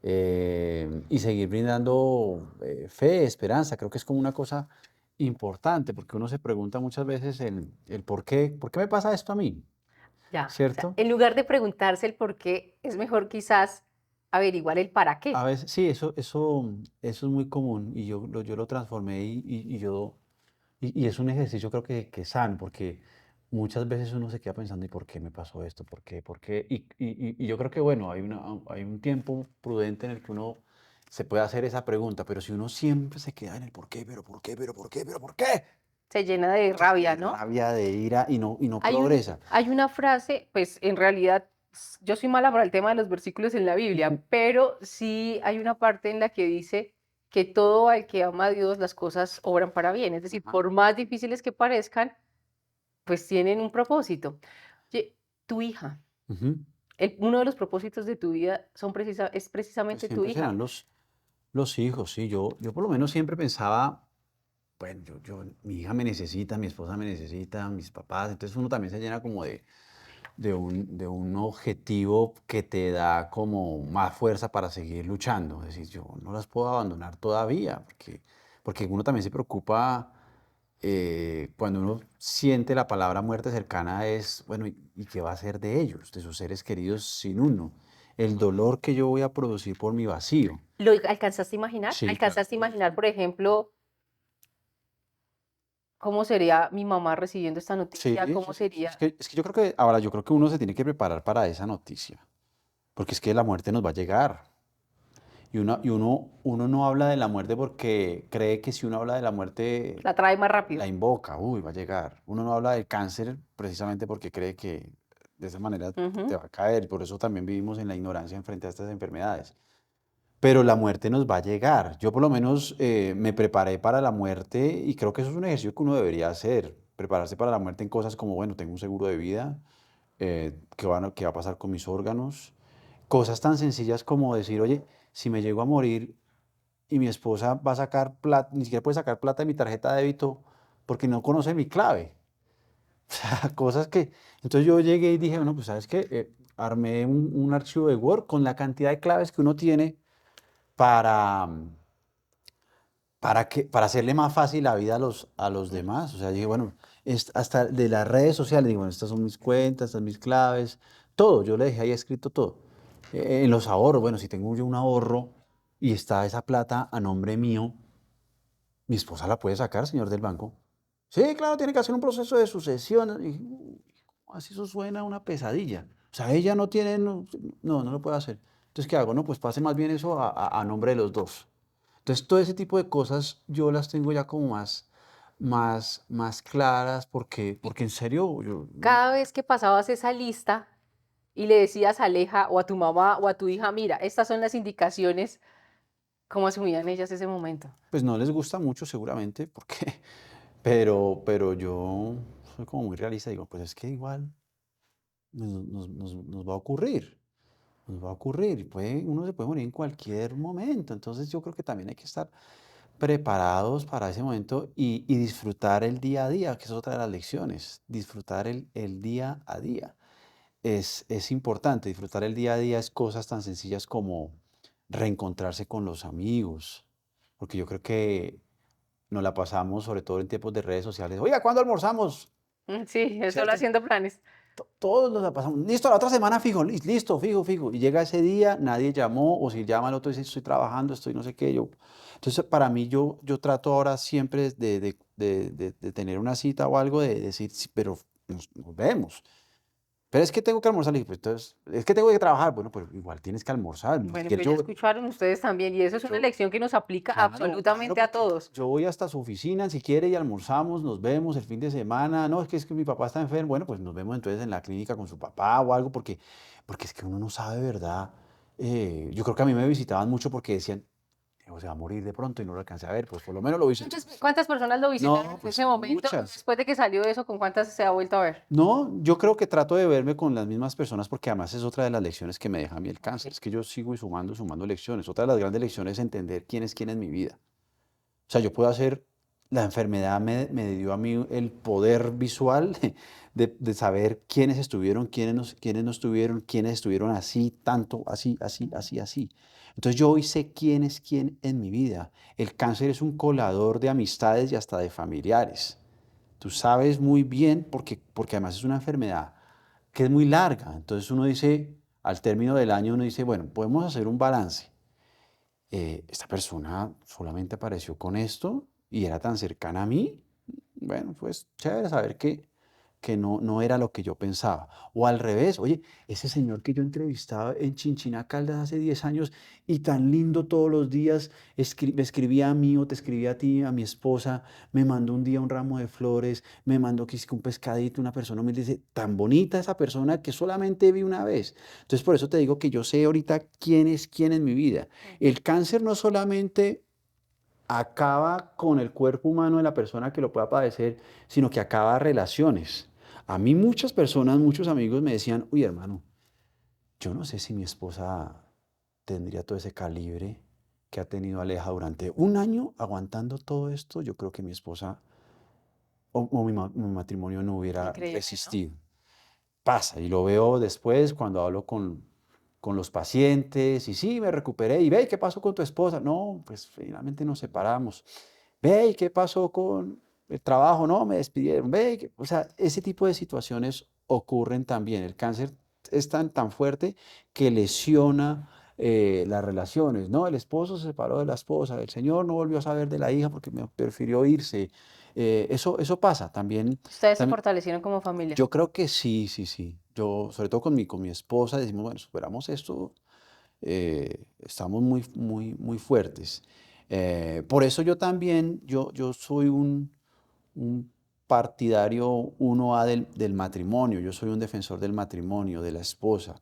y seguir brindando fe, esperanza. Creo que es como una cosa importante porque uno se pregunta muchas veces el por qué me pasa esto a mí, Ya, o sea, ¿cierto? en lugar de preguntarse el por qué, es mejor quizás averiguar el para A qué. veces, sí, eso es muy común y yo lo transformé y es un ejercicio creo que es sano porque muchas veces uno se queda pensando, ¿y por qué me pasó esto? ¿Por qué? ¿Por qué? Y yo creo que, bueno, hay un tiempo prudente en el que uno se puede hacer esa pregunta, pero si uno siempre se queda en el por qué, pero por qué, pero por qué, pero por qué, Se llena de rabia, de ¿no? rabia, de ira y no Hay un progresa. hay una frase, pues, en realidad, yo soy mala para el tema de los versículos en la Biblia, pero sí hay una parte en la que dice que todo al que ama a Dios, las cosas obran para bien. Es decir, Ajá. por más difíciles que parezcan, pues tienen un propósito. Oye, tu hija, Ujú. uno de los propósitos de tu vida es Pues precisamente tu siempre hija. serán los hijos, sí. Yo por lo menos siempre pensaba, bueno, mi hija me necesita, mi esposa me necesita, mis papás, entonces uno también se llena como de un objetivo que te da como más fuerza para seguir luchando. Es decir, yo no las puedo abandonar todavía, porque uno también se preocupa cuando uno siente la palabra muerte cercana es, bueno, ¿y qué va a ser de ellos, de sus seres queridos sin uno? El dolor que yo voy a producir por mi vacío. ¿Lo alcanzaste a imaginar? Sí, claro. ¿Alcanzaste a imaginar, por ejemplo, cómo sería mi mamá recibiendo esta Sí, noticia? ¿Cómo sí, sí, sí. Es sería? que, es que yo creo que, ahora yo creo que uno se tiene que preparar para esa noticia, porque es que la muerte nos va a llegar. Y uno no habla de la muerte porque cree que si uno habla de la muerte, La trae más rápido. la invoca, uy, va a llegar. Uno no habla del cáncer precisamente porque cree que de esa manera te Ujú. va a caer. Por eso también vivimos en la ignorancia en frente a estas enfermedades. Pero la muerte nos va a llegar. Yo por lo menos me preparé para la muerte y creo que eso es un ejercicio que uno debería hacer. Prepararse para la muerte en cosas como, bueno, tengo un seguro de vida, qué va a pasar con mis órganos. Cosas tan sencillas como decir, oye, si me llego a morir y mi esposa va a sacar plata, ni siquiera puede sacar plata de mi tarjeta de débito porque no conoce mi clave. O sea, cosas que... Entonces yo llegué y dije, bueno, pues sabes qué, armé un archivo de Word con la cantidad de claves que uno tiene para, para hacerle más fácil la vida a los demás. O sea, dije, bueno, hasta de las redes sociales, digo, bueno, estas son mis cuentas, estas son mis claves, todo, yo le dejé ahí escrito todo. En los ahorros, bueno, si tengo yo un ahorro y está esa plata a nombre mío, mi esposa la puede sacar, señor del banco. Sí, claro, tiene que hacer un proceso de sucesión. Y, uy, ¿cómo así eso suena a una pesadilla? O sea, ella no tiene, no lo puede hacer. Entonces, ¿qué hago? No, pues pase más bien eso a nombre de los dos. Entonces, todo ese tipo de cosas yo las tengo ya como más claras Y porque en serio, yo, cada vez que pasabas esa lista y le decías a Aleja o a tu mamá o a tu hija, mira, estas son las indicaciones, ¿cómo asumían ellas ese momento? pues no les gusta mucho seguramente, porque, pero yo soy como muy realista, digo, pues es que igual nos va a ocurrir. Nos va a ocurrir y uno se puede morir en cualquier momento. Entonces yo creo que también hay que estar preparados para ese momento y disfrutar el día a día, que es otra de las lecciones, disfrutar el día a día. es importante. Disfrutar el día a día es cosas tan sencillas como reencontrarse con los amigos, porque yo creo que nos la pasamos, sobre todo en tiempos de redes sociales. Oiga, ¿cuándo almorzamos? Sí, es solo ¿Cierto? haciendo planes. Todos nos la pasamos. Listo, la otra semana fijo, listo, fijo, fijo. Y llega ese día, nadie llamó, o si llama el otro dice, estoy trabajando, estoy no sé qué. Entonces, para mí, yo trato ahora siempre de tener una cita o algo, de decir, "Sí, pero nos vemos. Pero es que tengo que almorzar". Le dije, pues entonces, es que tengo que trabajar. Bueno, pues igual tienes que almorzar. Ni Bueno, siquiera pero ya yo, escucharon ustedes también, y eso es una yo, lección que nos aplica claro, claro, absolutamente a porque todos. yo voy hasta su oficina si quiere y almorzamos, nos vemos el fin de semana. No, es que mi papá está enfermo. Bueno, pues nos vemos entonces en la clínica con su papá o algo, porque es que uno no sabe, ¿verdad? Yo creo que a mí me visitaban mucho porque decían, "Diego se va a morir de pronto", y no lo alcancé a ver, pues por lo menos lo visité. ¿Cuántas personas lo visitaron No, en ese pues momento? muchas. Después de que salió eso, ¿con cuántas se ha vuelto a ver? No, yo creo que trato de verme con las mismas personas porque además es otra de las lecciones que me deja a mí el cáncer. Ok. Es que yo sigo y sumando, sumando lecciones. Otra de las grandes lecciones es entender quién es mi vida. O sea, yo puedo hacer, la enfermedad me dio a mí el poder visual de saber quiénes estuvieron, quiénes no estuvieron, quiénes estuvieron así, tanto, así, así, Ujú. así, así. Entonces yo hoy sé quién es quién en mi vida. El cáncer es un colador de amistades y hasta de familiares. Tú sabes muy bien porque además es una enfermedad que es muy larga. Entonces uno dice, al término del año, uno dice, bueno, podemos hacer un balance. Esta persona solamente apareció con esto y era tan cercana a mí. Bueno, pues chévere saber que no era lo que yo pensaba. O al revés, oye, ese señor que yo entrevistaba en Chinchina Caldas hace 10 años y tan lindo todos los días, me escribía a mí o te escribía a ti, a mi esposa, me mandó un día un ramo de flores, me mandó que es que un pescadito, una persona me dice, tan bonita esa persona que solamente vi una vez. Entonces, por eso te digo que yo sé ahorita quién es quién en mi vida. Ujú. El cáncer no solamente acaba con el cuerpo humano de la persona que lo pueda padecer, sino que acaba relaciones. A mí muchas personas, muchos amigos me decían, uy, hermano, yo no sé si mi esposa tendría todo ese calibre que ha tenido Aleja durante un año aguantando todo esto. Yo creo que mi esposa o mi matrimonio no hubiera Increíble, ¿no? resistido. Pasa, y lo veo después cuando hablo con los pacientes, y sí, me recuperé, y ve, ¿qué pasó con tu esposa? No, pues finalmente nos separamos. Ve, ¿y qué pasó con el trabajo? No, me despidieron. Ve, o sea, ese tipo de situaciones ocurren también. El cáncer es tan fuerte que lesiona las relaciones, ¿no? El esposo se separó de la esposa, el señor no volvió a saber de la hija porque me prefirió irse. Eso pasa también. Ustedes se También fortalecieron como familia. yo creo que sí, sí, sí. Yo, sobre todo con mi esposa, decimos, bueno, superamos esto, estamos muy, muy, muy fuertes. Por eso yo también, yo soy un partidario 1A del matrimonio, yo soy un defensor del matrimonio, de la esposa.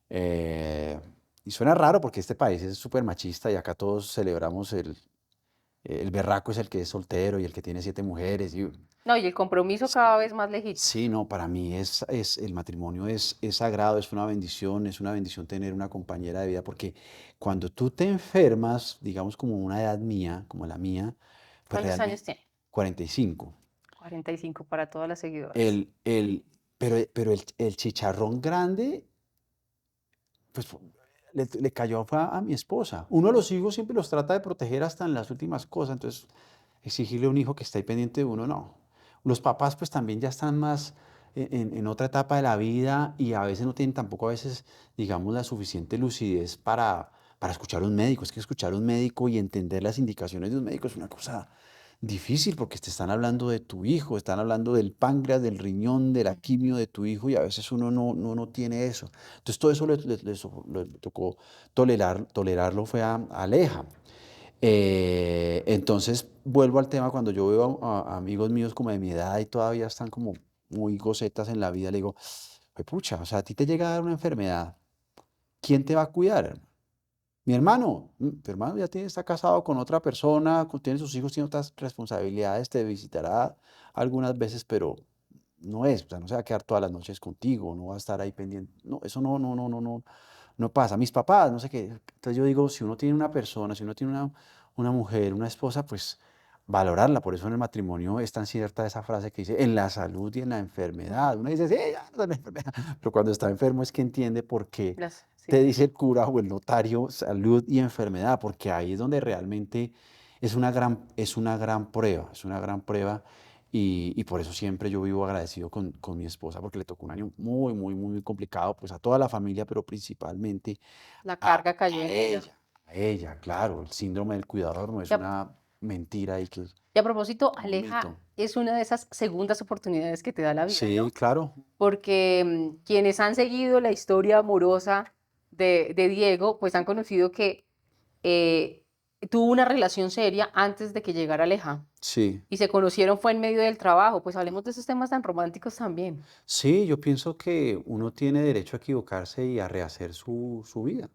Eh, y suena raro porque este país es súper machista y acá todos celebramos el berraco es el que es soltero y el que tiene 7 mujeres. No, y el compromiso cada vez más legítimo. Sí, no, para mí el matrimonio es sagrado, es una bendición tener una compañera de vida, porque cuando tú te enfermas, digamos como una edad mía, como la mía, pues ¿Cuántos años realmente tiene? 45, 45 para todas las seguidoras. el, el, pero el chicharrón grande, pues le cayó fue a mi esposa. Uno de los hijos siempre los trata de proteger hasta en las últimas cosas, entonces exigirle a un hijo que esté ahí pendiente de uno, no. Los papás pues también ya están más en otra etapa de la vida y a veces no tienen tampoco a veces, digamos, la suficiente lucidez para escuchar a un médico. Es que escuchar a un médico y entender las indicaciones de un médico es una cosa difícil porque te están hablando de tu hijo, están hablando del páncreas, del riñón, de la Ujú. quimio de tu hijo y a veces uno no tiene eso. Entonces todo eso le tocó tolerarlo fue a Aleja. Entonces vuelvo al tema cuando yo veo a amigos míos como de mi edad y todavía están como muy gocetas en la vida, le digo, "Jue pucha, o sea, a ti te llega a dar una enfermedad, ¿quién te va a cuidar, hermano? Mi hermano, tu hermano ya tiene, está casado con otra persona, tiene sus hijos, tiene otras responsabilidades, te visitará algunas veces, pero no es, o sea, no se va a quedar todas las noches contigo, no va a estar ahí pendiente. No, eso no pasa. Mis papás, no sé qué. Entonces yo digo, si uno tiene una persona, si uno tiene una mujer, una esposa, pues valorarla. Por eso en el matrimonio es tan cierta esa frase que dice, en la salud y en la enfermedad. Uno dice, sí, ya, no, la enfermedad. Pero cuando está enfermo es que entiende por qué Sí. te dice el cura o el notario salud y enfermedad, porque ahí es donde realmente es una gran prueba, es una gran prueba. Y por eso siempre yo vivo agradecido con mi esposa, porque le tocó un año muy, muy, muy complicado, pues a toda la familia, pero principalmente La a, carga cayó a en ella. ella, a ella, claro. El síndrome del cuidador no Y es a, una mentira y que es y a propósito, como un Aleja mito. es una de esas segundas oportunidades que te da la vida, Sí, ¿no? claro. Porque quienes han seguido la historia amorosa de Diego, pues han conocido que eh, tuvo una relación seria antes de que llegara Aleja. Sí, Y se conocieron fue en medio del trabajo. Pues hablemos de esos temas tan románticos también. sí, yo pienso que uno tiene derecho a equivocarse y a rehacer su vida.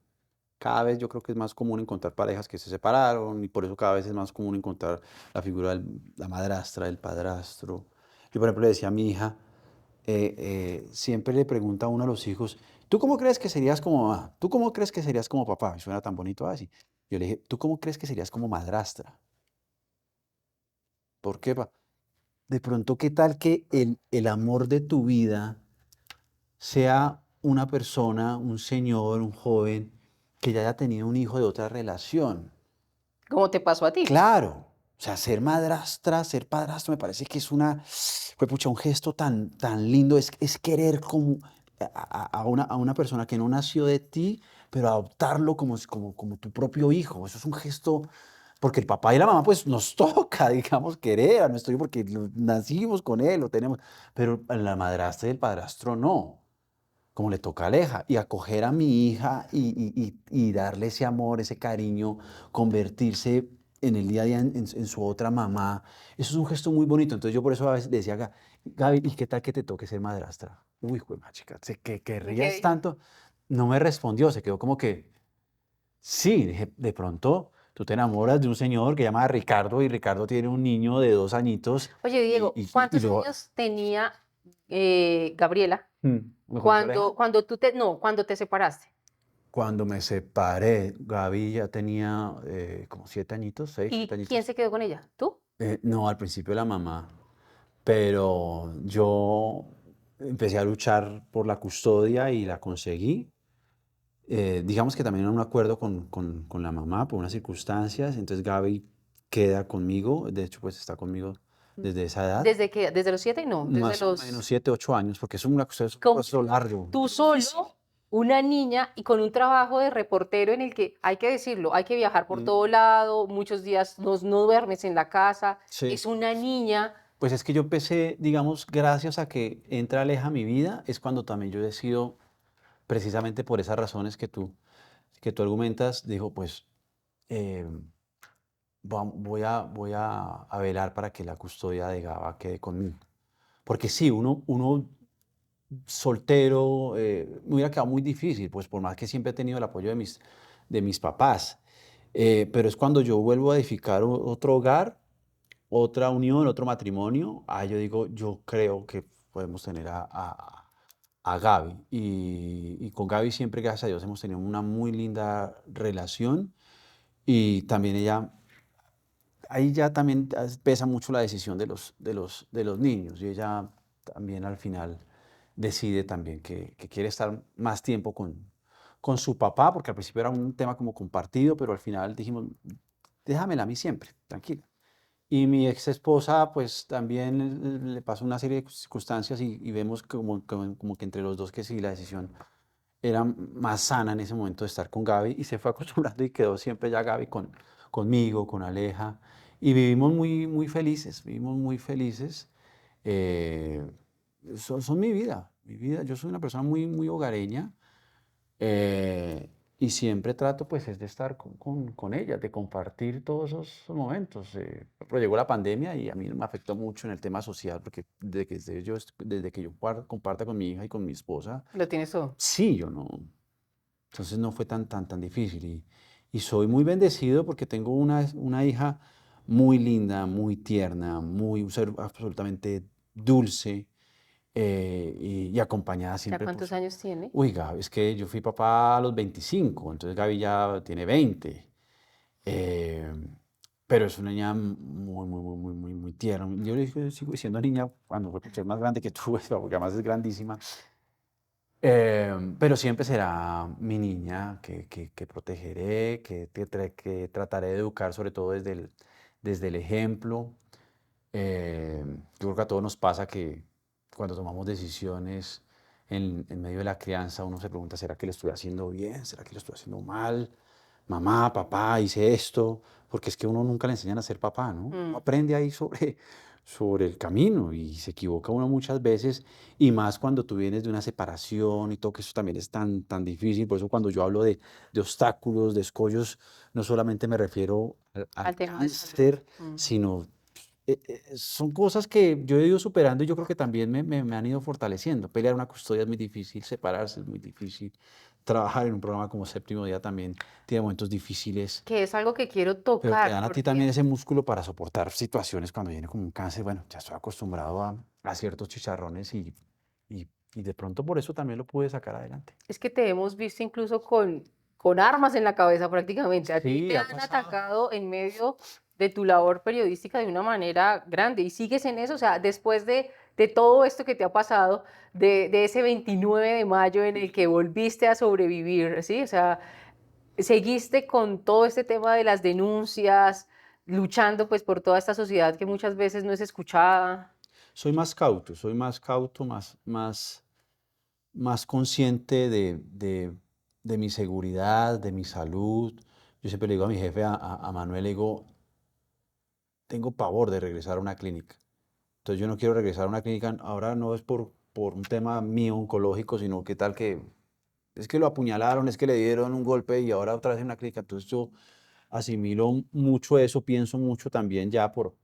Cada vez yo creo que es más común encontrar parejas que se separaron y por eso cada vez es más común encontrar la figura de la madrastra, del padrastro. Yo, por ejemplo, le decía a mi hija, siempre le pregunta a uno a los hijos, ¿tú cómo crees que serías como mamá? ¿Tú cómo crees que serías como papá? Y suena tan bonito así. Yo le dije, ¿tú cómo crees que serías como madrastra? ¿Por qué, pa? De pronto, ¿qué tal que el amor de tu vida sea una persona, un señor, un joven que ya haya tenido un hijo de otra relación? ¿Cómo te pasó a ti? Claro, o sea, ser madrastra, ser padrastro, me parece que es pucha, un gesto tan lindo, es querer como a una persona que no nació de ti, pero adoptarlo como tu propio hijo. Eso es un gesto, porque el papá y la mamá, pues nos toca, digamos, querer a nuestro hijo porque nacimos con él, lo tenemos, pero a la madrastra y el padrastro no, como le toca a Aleja, y acoger a mi hija y darle ese amor, ese cariño, convertirse en el día a día en su otra mamá. Eso es un gesto muy bonito. Entonces yo por eso a veces le decía a Gaby, ¿y qué tal que te toque ser madrastra? Uy, jue chica, sé que ¿Y qué querrías dijo? tanto. No me respondió, se quedó como que, sí, dije, de pronto tú te enamoras de un señor que se llama Ricardo y Ricardo tiene un niño de 2 añitos Oye, Diego, y ¿cuántos luego, años tenía Gabriela ¿mejor que Aleja? cuando te separaste? Cuando me separé, Gaby ya tenía como 7 añitos, 6, 7 ¿Y quién añitos. se quedó con ella? ¿Tú? No, al principio la mamá, pero yo empecé a luchar por la custodia y la conseguí. Digamos que también en un acuerdo con la mamá por unas circunstancias, entonces Gaby queda conmigo, de hecho pues está conmigo desde esa edad, ¿Desde qué? ¿Desde los 7? No, desde más o menos los... 7, 8 años, porque es una cuestión, es un Con, proceso largo, tú difícil. solo, una niña y con un trabajo de reportero en el que, hay que decirlo, hay que viajar por Mm, todo lado, muchos días no duermes en la casa, sí. es una niña. Pues es que yo empecé, digamos, gracias a que entra Aleja a mi vida, es cuando también yo decido, precisamente por esas razones que tú argumentas, dijo, pues eh, voy a velar para que la custodia de Gaba quede conmigo. Porque sí, uno soltero me hubiera quedado muy difícil, pues por más que siempre he tenido el apoyo de mis papás. Pero es cuando yo vuelvo a edificar otro hogar, otra unión, otro matrimonio, yo digo, yo creo que podemos tener a Gaby. Y con Gaby siempre, gracias a Dios, hemos tenido una muy linda relación. Y también ella, ahí ya también pesa mucho la decisión de los niños. Y ella también al final decide también que quiere estar más tiempo con su papá, porque al principio era un tema como compartido, pero al final dijimos, déjamela a mí siempre, tranquila. Y mi ex esposa, pues también le pasó una serie de circunstancias y vemos como que entre los dos que sí, la decisión era más sana en ese momento de estar con Gaby y se fue acostumbrando y quedó siempre ya Gaby conmigo, con Aleja. Y vivimos muy, muy felices, vivimos muy felices. Eh, son mi vida, mi vida. Yo soy una persona muy, muy hogareña. Y siempre trato pues es de estar con ella, de compartir todos esos momentos. Pero llegó la pandemia y a mí me afectó mucho en el tema social porque desde que yo comparta con mi hija y con mi esposa, Lo tienes todo. sí, yo no, entonces no fue tan difícil. Y soy muy bendecido porque tengo una hija muy linda, muy tierna, un ser absolutamente dulce y acompañada ¿Ya siempre por cuántos su... años tiene? Uy, Gaby, es que yo fui papá a los 25, entonces Gaby ya tiene 20. Eh, pero es una niña muy tierna. Yo le digo, sigo diciendo niña cuando es más grande que tú, porque además es grandísima. Pero siempre será mi niña que protegeré, que trataré de educar, sobre todo desde el ejemplo. Yo creo que a todos nos pasa que cuando tomamos decisiones en medio de la crianza, uno se pregunta, ¿será que lo estoy haciendo bien? ¿Será que lo estoy haciendo mal? Mamá, papá, hice esto, porque es que uno nunca le enseñan a ser papá, ¿no? Uno Mm. aprende ahí sobre el camino y se equivoca uno muchas veces, y más cuando tú vienes de una separación y todo, que eso también es tan difícil. Por eso cuando yo hablo de obstáculos, de escollos, no solamente me refiero al Al tema de salud. cáncer, Mm. sino son cosas que yo he ido superando y yo creo que también me han ido fortaleciendo. Pelear una custodia es muy difícil, separarse es muy difícil, trabajar en un programa como Séptimo Día también tiene momentos difíciles, Que es algo que quiero pero te tocar, dan a ti porque también ese músculo para soportar situaciones cuando viene como un cáncer. Bueno, ya estoy acostumbrado a ciertos chicharrones y, y de pronto por eso también lo pude sacar adelante. es que te hemos visto incluso con armas en la cabeza prácticamente. A ti Sí, te ha han pasado. atacado en medio de tu labor periodística de una manera grande y sigues en eso. O sea, después de todo esto que te ha pasado, de ese 29 de mayo en el que volviste a sobrevivir, ¿sí? O sea, seguiste con todo este tema de las denuncias, luchando pues por toda esta sociedad que muchas veces no es escuchada. Soy más cauto, más consciente de mi seguridad, de mi salud. Yo siempre le digo a mi jefe, a Manuel, le digo, tengo pavor de regresar a una clínica. Entonces yo no quiero regresar a una clínica, ahora no es por un tema mío oncológico, sino que tal que es que lo apuñalaron, es que le dieron un golpe y ahora otra vez en una clínica. Entonces yo asimilo mucho eso, pienso mucho también ya por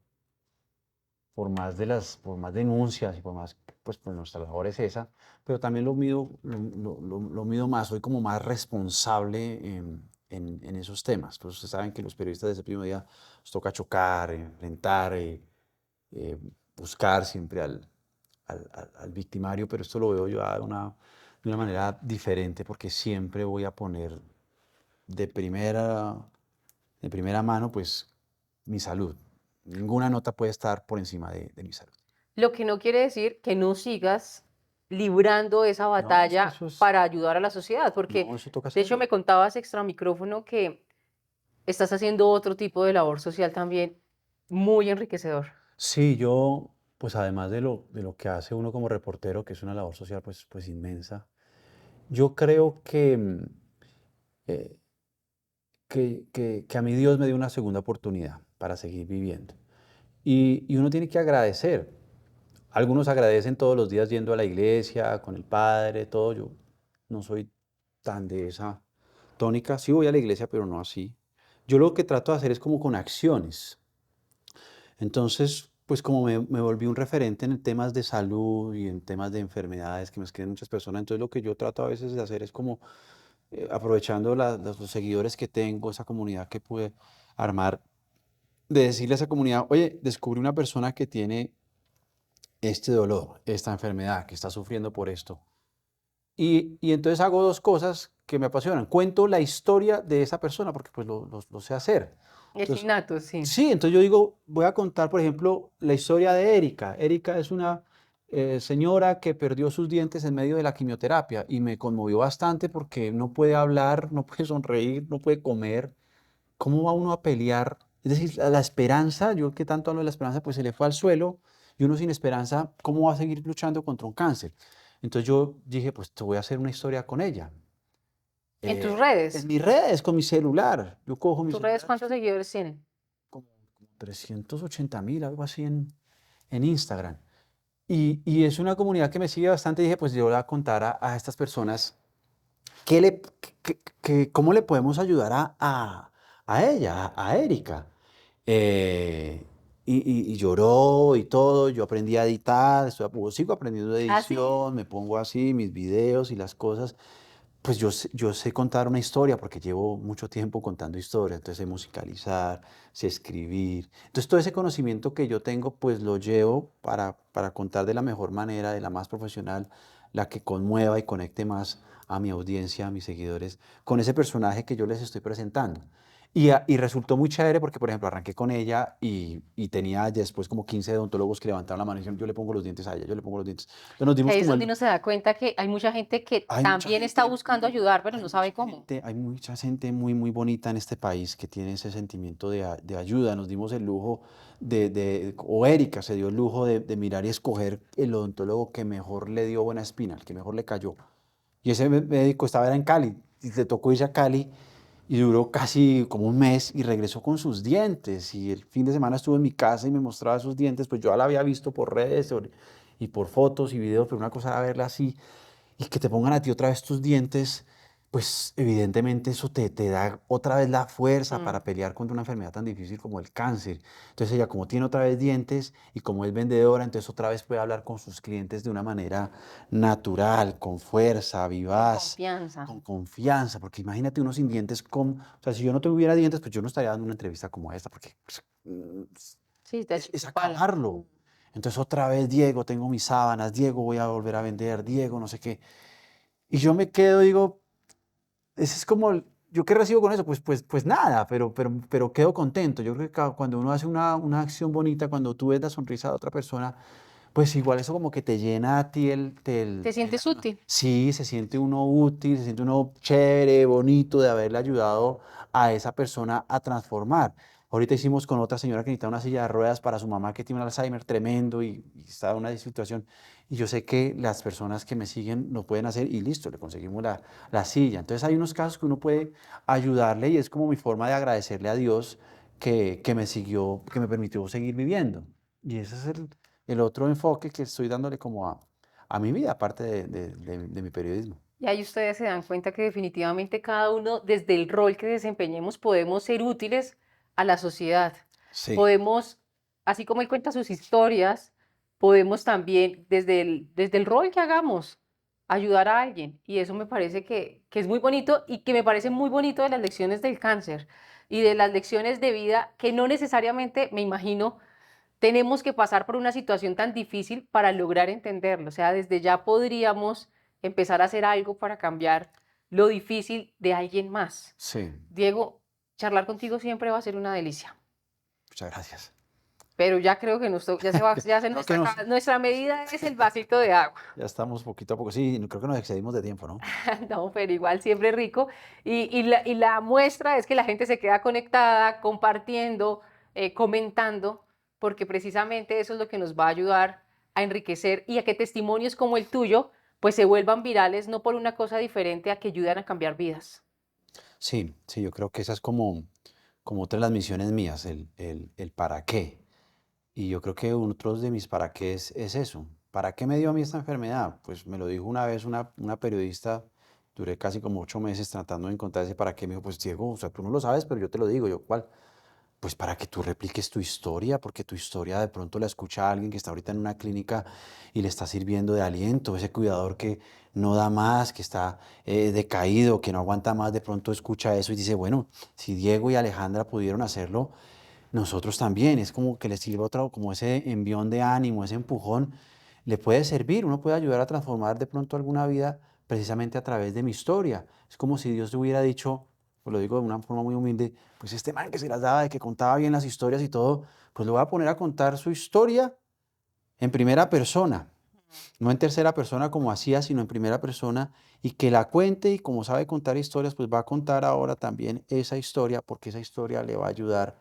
más denuncias y por más, pues nuestra labor es esa, pero también lo mido más, soy como más responsable en esos temas. Pues ustedes saben que los periodistas de ese primer día nos toca chocar, enfrentar, eh, buscar siempre al victimario, pero esto lo veo yo de una manera diferente porque siempre voy a poner de primera, de primera mano pues mi salud. Ninguna nota puede estar por encima de mi salud. Lo que no quiere decir que no sigas librando esa No, es que batalla para ayudar a la sociedad, porque no, eso toca de hecho hacerlo. me contabas extra micrófono que estás haciendo otro tipo de labor social también muy enriquecedor. Sí, pues además de lo que hace uno como reportero, que es una labor social pues inmensa, yo creo eh, que a mí Dios me dio una segunda oportunidad para seguir viviendo. Y uno tiene que agradecer. Algunos agradecen todos los días yendo a la iglesia, con el Padre, todo. Yo no soy tan de esa tónica. Sí voy a la iglesia, pero no así. Yo lo que trato de hacer es como con acciones. Entonces, pues como me volví un referente en temas de salud y en temas de enfermedades que me escriben muchas personas, entonces lo que yo trato a veces de hacer es como aprovechando los seguidores que tengo, esa comunidad que pude armar, de decirle a esa comunidad, oye, descubrí una persona que tiene este dolor, esta enfermedad, que está sufriendo por esto. Y entonces hago dos cosas que me apasionan. Cuento la historia de esa persona porque pues lo sé hacer. Es Entonces, innato, sí. sí, entonces yo digo, voy a contar, por ejemplo, la historia de Erika. Erika es una señora que perdió sus dientes en medio de la quimioterapia y me conmovió bastante porque no puede hablar, no puede sonreír, no puede comer. ¿Cómo va uno a pelear? Es decir, la esperanza, yo que tanto hablo de la esperanza, pues se le fue al suelo y uno sin esperanza, ¿cómo va a seguir luchando contra un cáncer? Entonces yo dije, pues te voy a hacer una historia con ella. En tus En redes, mis redes, con mi celular. Yo cojo mi tus redes, celular, ¿cuántos seguidores tienen? como 380.000, algo así en Instagram. Y es una comunidad que me sigue bastante. Dije, pues yo le voy a contar a estas personas ¿qué le, cómo le podemos ayudar a ella, a Erika? Eh, y lloró y todo, yo aprendí a editar, sigo aprendiendo de Ah, sí. edición, me pongo así mis videos y las cosas. Pues yo sé contar una historia porque llevo mucho tiempo contando historias, entonces sé musicalizar, sé escribir. Entonces todo ese conocimiento que yo tengo, pues lo llevo para contar de la mejor manera, de la más profesional, la que conmueva y conecte más a mi audiencia, a mis seguidores, con ese personaje que yo les estoy presentando. Y resultó muy chévere porque, por ejemplo, arranqué con ella y tenía después como 15 odontólogos que levantaron la mano y dijeron, yo le pongo los dientes a ella, yo le pongo los dientes. Entonces nos Que dimos ahí es como donde el... uno se da cuenta que hay mucha gente que Hay mucha también está gente, buscando ayudar, pero no sabe cómo. hay mucha gente muy, muy bonita en este país que tiene ese sentimiento de ayuda. Nos dimos el lujo o Erika se dio el lujo de mirar y escoger el odontólogo que mejor le dio buena espina, el que mejor le cayó. Y ese médico estaba era en Cali, y le tocó irse a Cali y duró casi como un mes y regresó con sus dientes. Y el fin de semana estuvo en mi casa y me mostraba sus dientes, pues yo ya la había visto por redes y por fotos y videos, pero una cosa era verla así y que te pongan a ti otra vez tus dientes, pues evidentemente eso te da otra vez la fuerza Mm. para pelear contra una enfermedad tan difícil como el cáncer. Entonces ella como tiene otra vez dientes y como es vendedora, entonces otra vez puede hablar con sus clientes de una manera natural, con fuerza, Con vivaz, confianza. con confianza, porque imagínate uno sin dientes, o sea, si yo no tuviera dientes, pues yo no estaría dando una entrevista como esta, porque pues, Sí, está es chupala. acabarlo. Entonces otra vez, Diego, tengo mis sábanas, Diego, voy a volver a vender, Diego, no sé qué. Y yo me quedo, digo, ese es como, ¿yo qué recibo con eso? Pues nada, pero quedo contento. Yo creo que cuando uno hace una acción bonita, cuando tú ves la sonrisa de otra persona, pues igual eso como que te llena a ti ¿Te el sientes alma. útil? Sí, se siente uno útil, se siente uno chévere, bonito de haberle ayudado a esa persona a transformar. Ahorita hicimos con otra señora que necesitaba una silla de ruedas para su mamá que tiene un Alzheimer tremendo y está en una situación. Y yo sé que las personas que me siguen lo pueden hacer y listo, le conseguimos la silla. Entonces hay unos casos que uno puede ayudarle y es como mi forma de agradecerle a Dios que me siguió, que me permitió seguir viviendo. Y ese es el otro enfoque que estoy dándole como a mi vida, aparte de mi periodismo. Y ahí ustedes se dan cuenta que definitivamente cada uno, desde el rol que desempeñemos, podemos ser útiles a la sociedad. Sí, Podemos, así como él cuenta sus historias, podemos también, desde el rol que hagamos, ayudar a alguien. Y eso me parece que es muy bonito y que me parece muy bonito de las lecciones del cáncer y de las lecciones de vida que no necesariamente, me imagino, tenemos que pasar por una situación tan difícil para lograr entenderlo. O sea, desde ya podríamos empezar a hacer algo para cambiar lo difícil de alguien más. sí, Diego, charlar contigo siempre va a ser una delicia, muchas gracias. pero ya creo que ya se nos Creo está que acabando. Nuestra medida es el vasito de agua. ya estamos poquito a poco, sí, creo que nos excedimos de tiempo, ¿no? No, pero igual siempre rico. Y la muestra es que la gente se queda conectada, compartiendo, comentando, porque precisamente eso es lo que nos va a ayudar a enriquecer y a que testimonios como el tuyo pues se vuelvan virales, no por una cosa diferente, a que ayudan a cambiar vidas. Sí, sí, yo creo que esa es como otra de las misiones mías, el para qué. Y yo creo que otro de mis para qué es eso. ¿Para qué me dio a mí esta enfermedad? Pues me lo dijo una vez una periodista, duré casi como 8 meses tratando de encontrar ese para qué. Me dijo, pues Diego, o sea, tú no lo sabes, pero yo te lo digo. Yo, ¿cuál? Pues para que tú repliques tu historia, porque tu historia de pronto la escucha alguien que está ahorita en una clínica y le está sirviendo de aliento, ese cuidador que no da más, que está decaído, que no aguanta más, de pronto escucha eso y dice, bueno, si Diego y Alejandra pudieron hacerlo, nosotros también. Es como que le sirva otro, como ese envión de ánimo, ese empujón, le puede servir, uno puede ayudar a transformar de pronto alguna vida precisamente a través de mi historia. Es como si Dios te hubiera dicho, pues lo digo de una forma muy humilde, pues este man que se las daba, de que contaba bien las historias y todo, pues lo voy a poner a contar su historia en primera persona, no en tercera persona como hacía, sino en primera persona, y que la cuente y como sabe contar historias, pues va a contar ahora también esa historia, porque esa historia le va a ayudar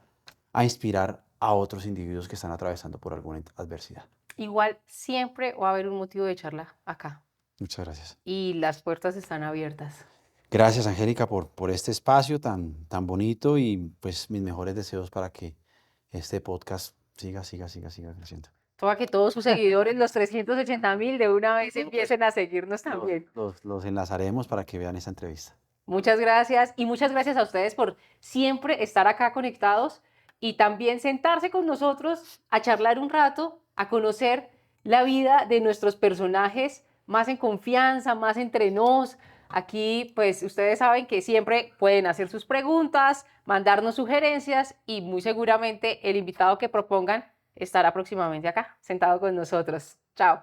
a inspirar a otros individuos que están atravesando por alguna adversidad. Igual siempre va a haber un motivo de charla acá Muchas gracias. y las puertas están abiertas. Gracias, Angélica, por este espacio tan bonito y pues mis mejores deseos para que este podcast siga creciendo. Para que todos sus seguidores, los 380.000, de una vez empiecen a seguirnos Los, también. los enlazaremos para que vean esta entrevista. Muchas gracias y muchas gracias a ustedes por siempre estar acá conectados y también sentarse con nosotros a charlar un rato, a conocer la vida de nuestros personajes más en confianza, más entre nos. Aquí, pues ustedes saben que siempre pueden hacer sus preguntas, mandarnos sugerencias y muy seguramente el invitado que propongan estará próximamente acá, sentado con nosotros. Chao.